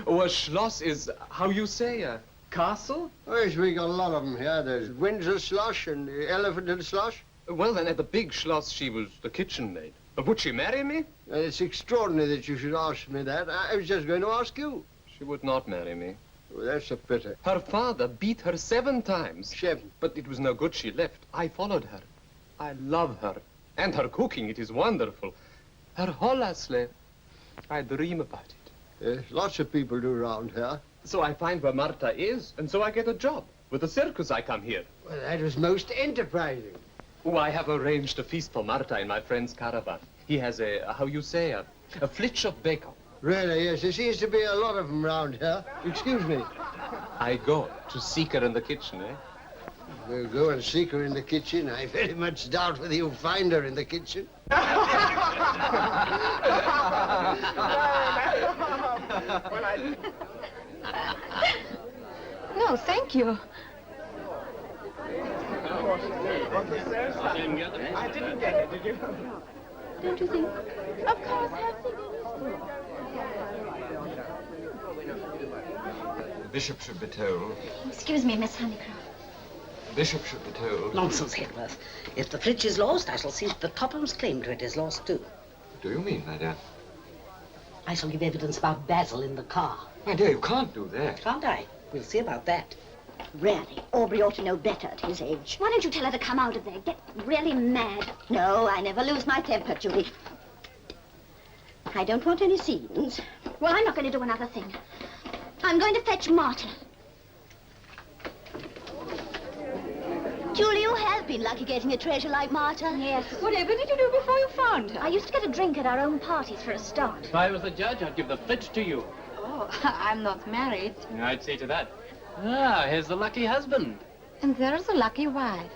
Oh, a schloss is, how you say, a castle? Oh, yes, we got a lot of them here. There's Windsor Slosh and the Elephant and Slosh. Well, then, at the big schloss, she was the kitchen maid. Would she marry me? It's extraordinary that you should ask me that. I was just going to ask you. She would not marry me. Oh, that's a pity. Her father beat her 7 times. 7? But it was no good. She left. I followed her. I love her. And her cooking, it is wonderful. Her whole slave. I dream about it. Lots of people do around here. So I find where Marta is, and so I get a job. With the circus, I come here. Well, that was most enterprising. Oh, I have arranged a feast for Marta in my friend's caravan. He has a flitch of bacon. Really, yes. There seems to be a lot of them round here. Excuse me. I go to seek her in the kitchen, eh? We'll go and seek her in the kitchen. I very much doubt whether you'll find her in the kitchen. No, thank you. I didn't get it, did you? Don't you think? Of course, have they? The bishop should be told. Excuse me, Miss Honeycroft. The bishop should be told. Nonsense, Hedworth. If the Flitch is lost, I shall see that the Topham's claim to it is lost too. What do you mean, my dear? I shall give evidence about Basil in the car. My dear, you can't do that. Can't I? We'll see about that. Really, Aubrey ought to know better at his age. Why don't you tell her to come out of there? Get really mad. No, I never lose my temper, Judy. I don't want any scenes. Well, I'm not going to do another thing. I'm going to fetch Marta. Julie, you have been lucky getting a treasure like Marta. Yes. Whatever did you do before you found her? I used to get a drink at our own parties for a start. If I was the judge, I'd give the flitch to you. Oh, I'm not married. I'd see to that. Ah, here's the lucky husband. And there's a lucky wife.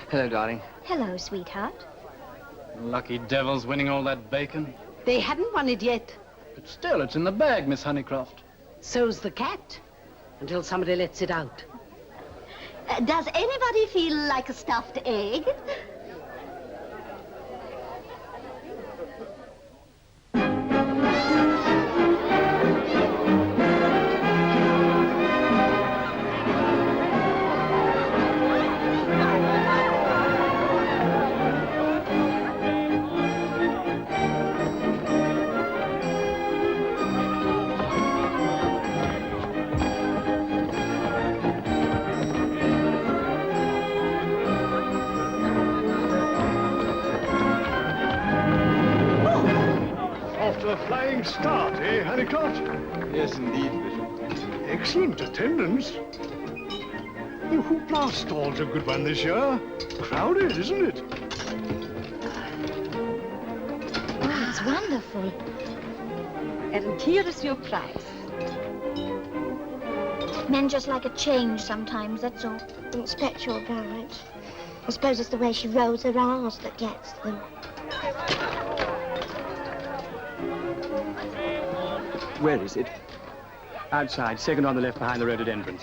Hello, darling. Hello, sweetheart. Lucky devils winning all that bacon. They haven't won it yet. But still, it's in the bag, Miss Honeycroft. So's the cat. Until somebody lets it out. Does anybody feel like a stuffed egg? A flying start, eh, Honeycroft? Yes, indeed, Bishop. Excellent attendance. The hoopla stall's a good one this year. Crowded, isn't it? Oh, it's wonderful. And here is your prize. Men just like a change sometimes, that's all. Inspect you're right. I suppose it's the way she rolls her R's that gets them. Where is it? Outside, second on the left behind the rhododendrons.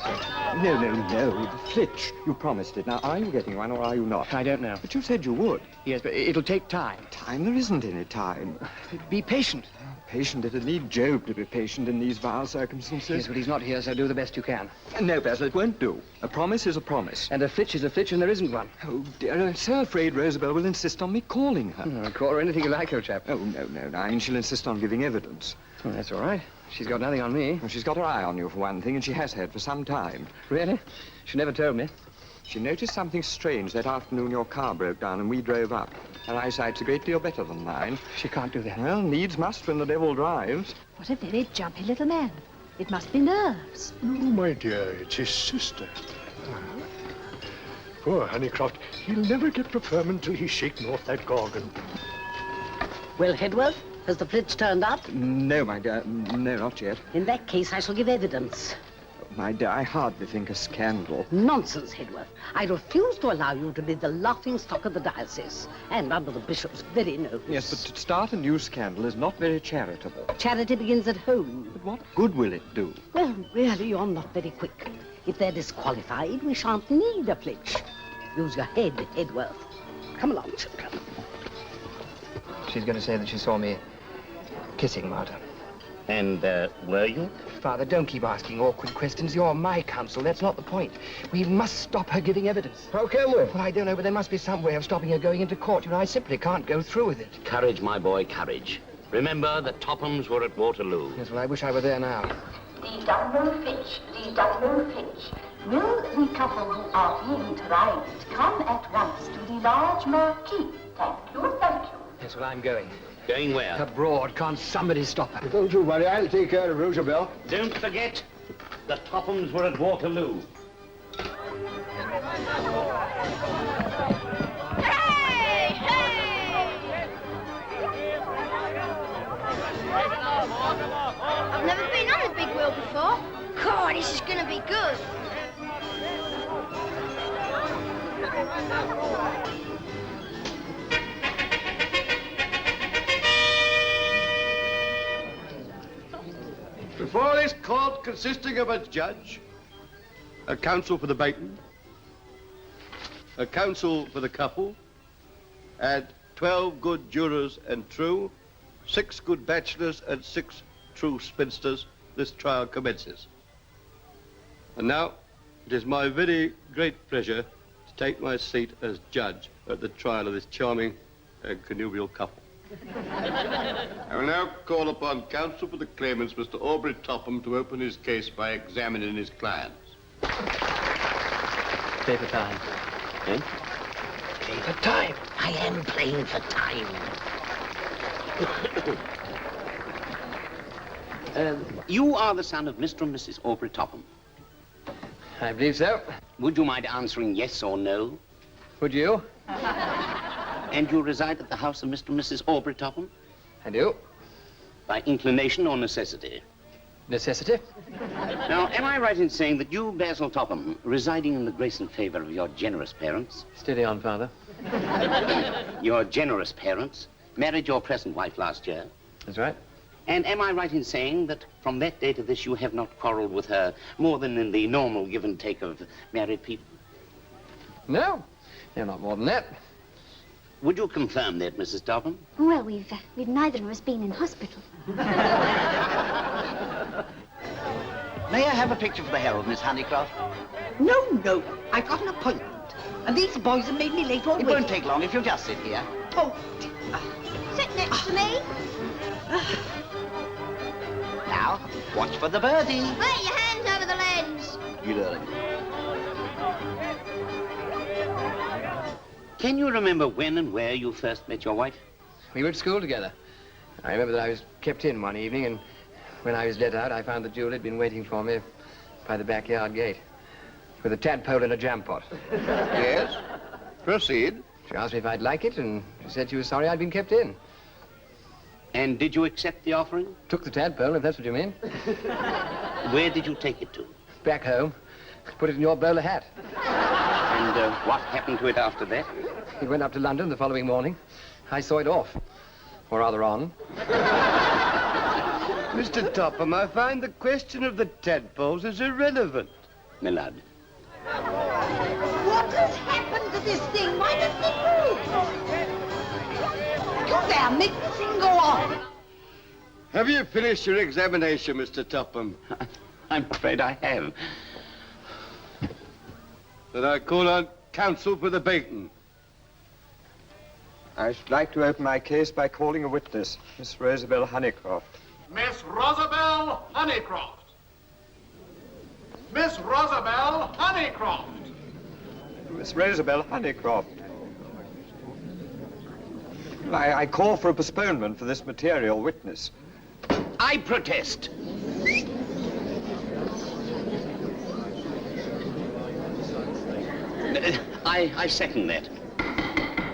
No, the flitch. You promised it. Now, are you getting one or are you not? I don't know. But you said you would. Yes, but it'll take time. Time? There isn't any time. Be patient. Patient? It'd need Job to be patient in these vile circumstances. Yes, but he's not here, so do the best you can. No, Basil, it won't do. A promise is a promise. And a flitch is a flitch, and there isn't one. Oh, dear, I'm so afraid Rosabelle will insist on me calling her. Call her anything you like, old chap. Oh, no. I mean, she'll insist on giving evidence. Oh, that's all right. She's got nothing on me. Well, she's got her eye on you, for one thing, and she has had for some time. Really? She never told me. She noticed something strange that afternoon your car broke down and we drove up. Her eyesight's a great deal better than mine. She can't do that. Well, needs must when the devil drives. What a very jumpy little man. It must be nerves. Oh, my dear, it's his sister. Poor Honeycroft. He'll never get preferment till he's shaken off that gorgon. Well, Hedworth, has the Flitch turned up? No, my dear. No, not yet. In that case, I shall give evidence. My dear, I hardly think a scandal. Nonsense, Hedworth. I refuse to allow you to be the laughing-stock of the diocese, and under the bishop's very nose. Yes, but to start a new scandal is not very charitable. Charity begins at home. But what good will it do? Well, really, you're not very quick. If they're disqualified, we shan't need a Flitch. Use your head, Hedworth. Come along, children. She's going to say that she saw me kissing Marta. And, were you? Father, don't keep asking awkward questions. You're my counsel. That's not the point. We must stop her giving evidence. How can we? Well, I don't know, but there must be some way of stopping her going into court. You know, I simply can't go through with it. Courage, my boy, courage. Remember, the Tophams were at Waterloo. Yes, well, I wish I were there now. The Dunmow Flitch, Will the couple who are here tonight come at once to the large marquee? Thank you, thank you. Yes, well, I'm going. Going where? Abroad. Can't somebody stop her? Don't you worry, I'll take care of Rosabelle. Don't forget, the Tophams were at Waterloo. I've never been on a big wheel before. God, this is gonna be good. Before this court consisting of a judge, a counsel for the baton, a counsel for the couple, and 12 good jurors and true, 6 good bachelors and 6 true spinsters, this trial commences. And now, it is my very great pleasure to take my seat as judge at the trial of this charming and connubial couple. I will now call upon counsel for the claimants, Mr. Aubrey Topham, to open his case by examining his clients. Play for time. Eh? Play for time. I am playing for time. You are the son of Mr. and Mrs. Aubrey Topham. I believe so. Would you mind answering yes or no? Would you? And you reside at the house of Mr. and Mrs. Aubrey Topham? I do. By inclination or necessity? Necessity. Now, am I right in saying that you, Basil Topham, residing in the grace and favor of your generous parents... Steady on, Father. Your generous parents married your present wife last year? That's right. And am I right in saying that from that day to this you have not quarreled with her more than in the normal give and take of married people? No. No, not more than that. Would you confirm that, Mrs. Topham? Well, we've neither of us been in hospital. May I have a picture for the Herald, Miss Honeycroft? No. I've got an appointment. And these boys have made me late already. It won't take long if you'll just sit here. Oh. Sit next to me. Now, watch for the birdie. Put your hands over the lens. You darling. Can you remember when and where you first met your wife? We were at school together. I remember that I was kept in one evening, and when I was let out, I found that Jewel had been waiting for me by the backyard gate with a tadpole in a jam pot. Yes? Proceed. She asked me if I'd like it, and she said she was sorry I'd been kept in. And did you accept the offering? Took the tadpole, if that's what you mean. Where did you take it to? Back home. Put it in your bowler hat. And what happened to it after that? It went up to London the following morning. I saw it off. Or rather on. Mr. Topham, I find the question of the tadpoles is irrelevant. My lad. What has happened to this thing? Why doesn't it move? You there, make the thing go on. Have you finished your examination, Mr. Topham? I'm afraid I have. Then I call on counsel for the baton. I should like to open my case by calling a witness, Miss Rosabelle Honeycroft. Miss Rosabelle Honeycroft. Miss Rosabelle Honeycroft. Miss Rosabelle Honeycroft. I call for a postponement for this material witness. I protest. I second that.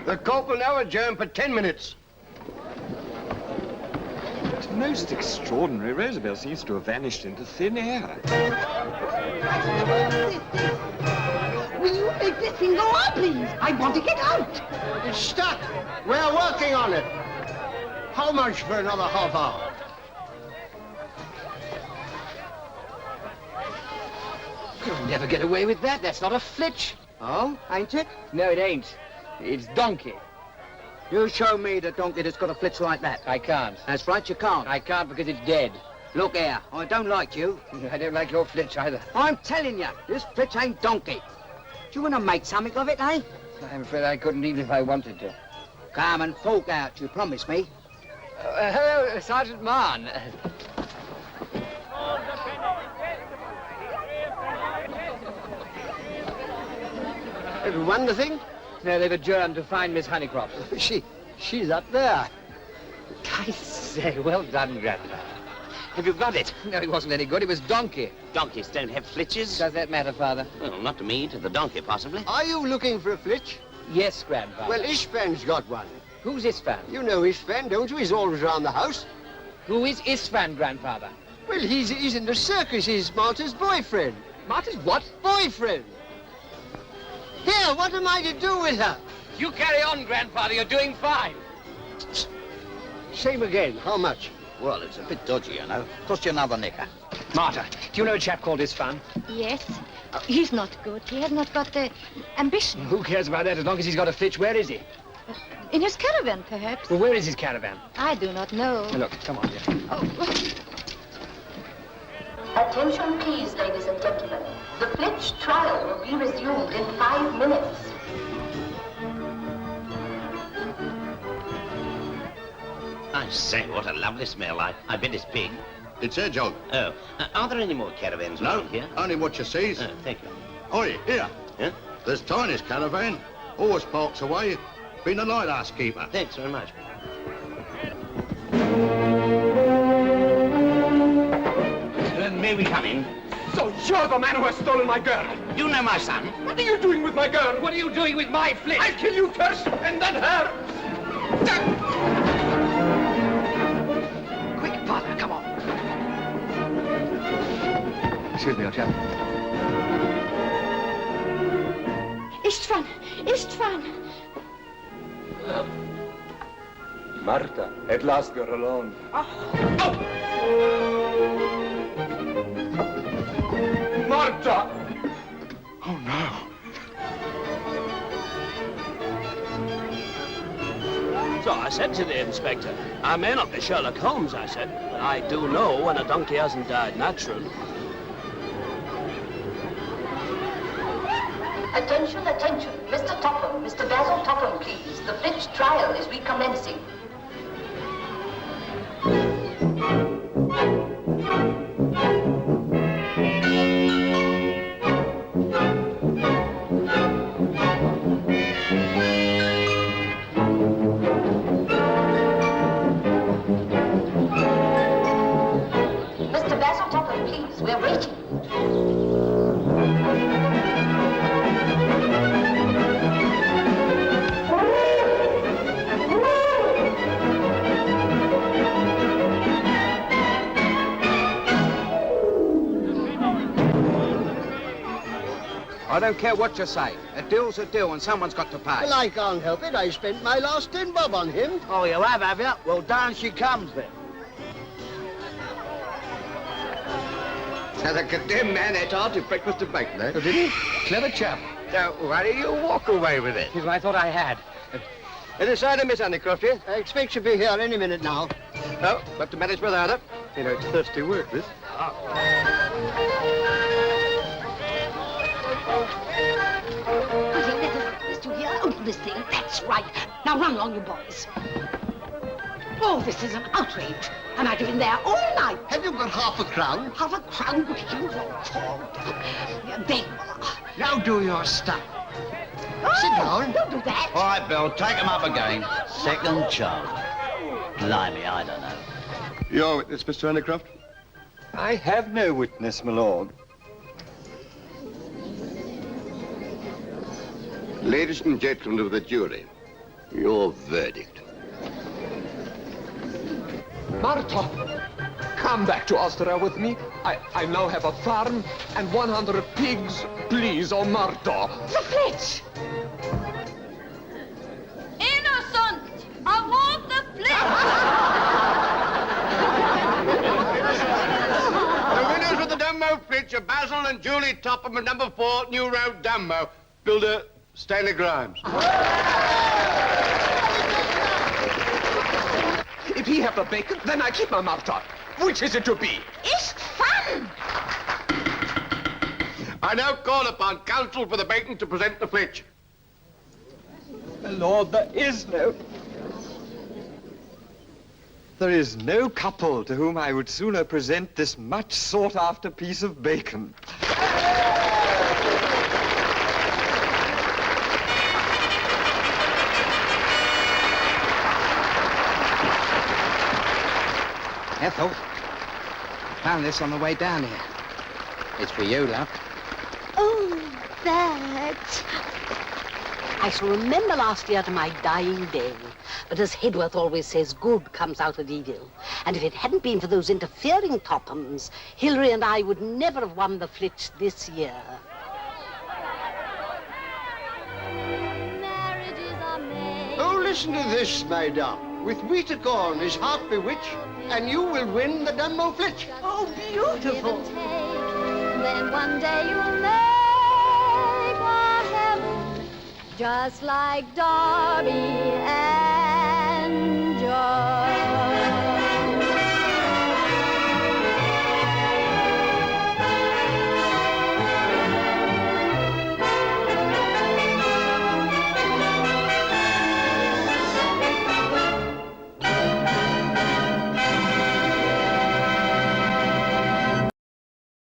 The court will now adjourn for 10 minutes. It's most extraordinary. Rosabelle seems to have vanished into thin air. Will you make this thing go on, please? I want to get out. It's stuck. We're working on it. How much for another half hour? You'll never get away with that. That's not a flitch. Oh, ain't it? No, it ain't. It's donkey. You show me the donkey that's got a flitch like that. I can't. That's right, you can't. I can't because it's dead. Look here, I don't like you. I don't like your flitch either. I'm telling you, this flitch ain't donkey. Do you want to make something of it, eh? I'm afraid I couldn't even if I wanted to. Come and fork out, you promised me. Hello, Sergeant Mann. Won the thing? No, they've adjourned to find Miss Honeycroft. She's up there. I say, well done, Grandpa. Have you got it? No, he wasn't any good. He was donkey. Donkeys don't have flitches. Does that matter, Father? Well, not to me, to the donkey, possibly. Are you looking for a flitch? Yes, Grandfather. Well, Ishvan's got one. Who's Isfan? You know Ishvan, don't you? He's always around the house. Who is Isfan, Grandfather? Well, he's in the circus. He's Martha's boyfriend. Martha's what? Boyfriend. Here, what am I to do with her? You carry on, Grandfather. You're doing fine. Same again. How much? Well, it's a bit dodgy, you know. Cost you another nicker. Martha, do you know a chap called Isfan? Yes. Oh, he's not good. He has not got the ambition. Who cares about that as long as he's got a flitch? Where is he? In his caravan, perhaps. Well, where is his caravan? I do not know. Look, come on, dear. Oh. Attention please, ladies and gentlemen. The Flitch Trial will be resumed in 5 minutes. I say, what a lovely smell. I bet it's pig. It's hedgehog. Oh, are there any more caravans around here? Only what you sees. Oh, thank you. Oi, here. Yeah? There's Tiny's caravan. Always parks away. Been a lighthouse keeper. Thanks very much. May we come in? So you're the man who has stolen my girl. You know my son. What are you doing with my girl? What are you doing with my flitch? I'll kill you first, and then her. Quick, Father, come on. Excuse me, old chap. Istvan! Istvan! Martha, at last you're alone. Martha! Oh, no. So I said to the inspector, I may not be Sherlock Holmes, I said, but I do know when a donkey hasn't died naturally. Attention, attention. Mr. Topham, Mr. Basil Topham, please. The Flitch Trial is recommencing. Mr. Basil Topham, please. We're waiting. I don't care what you say. A deal's a deal and someone's got to pay. Well, I can't help it. I spent my last 10 bob on him. Oh, you have you? Well, down she comes then. So the condemned man ate hearty breakfast of bacon, eh? Oh, did he? Clever chap. Don't worry, you walk away with it. Here's what I thought I had. Any sign of Miss Honeycroft here? I expect she'll be here any minute now. Oh, but to manage without her. You know, it's thirsty work, this. Open this thing. That's right. Now run along, you boys. Oh, this is an outrage. And I've been there all night. Have you got half a crown? Half a crown? You there you are. Now do your stuff. Oh, sit down. Don't do that. All right, Bill, take him up again. Second chance. Blimey, I don't know. Your witness, Mr. Honeycroft? I have no witness, my lord. Ladies and gentlemen of the jury, your verdict. Martha, come back to Austria with me. I now have a farm and 100 pigs. Please, oh Martha. The Flitch! Innocent! I want the The winners of the Dunmow Flitch are Basil and Julie Topham of number 4, New Road, Dunmow. Builder, Stanley Grimes. If he have the bacon, then I keep my Martha. Which is it to be? It's fun! I now call upon counsel for the bacon to present the flitch. My lord, there is no couple to whom I would sooner present this much sought-after piece of bacon. Ethel, I found this on the way down here. It's for you, love. Oh, that. I shall remember last year to my dying day. But as Hedworth always says, good comes out of evil. And if it hadn't been for those interfering Tophams, Hilary and I would never have won the Flitch this year. Oh, listen to this, my darling. With Weetercorn, his heart bewitched, and you will win the Dunmow Flitch. Oh, beautiful. Then one day you'll make a heaven just like Darby and Joy.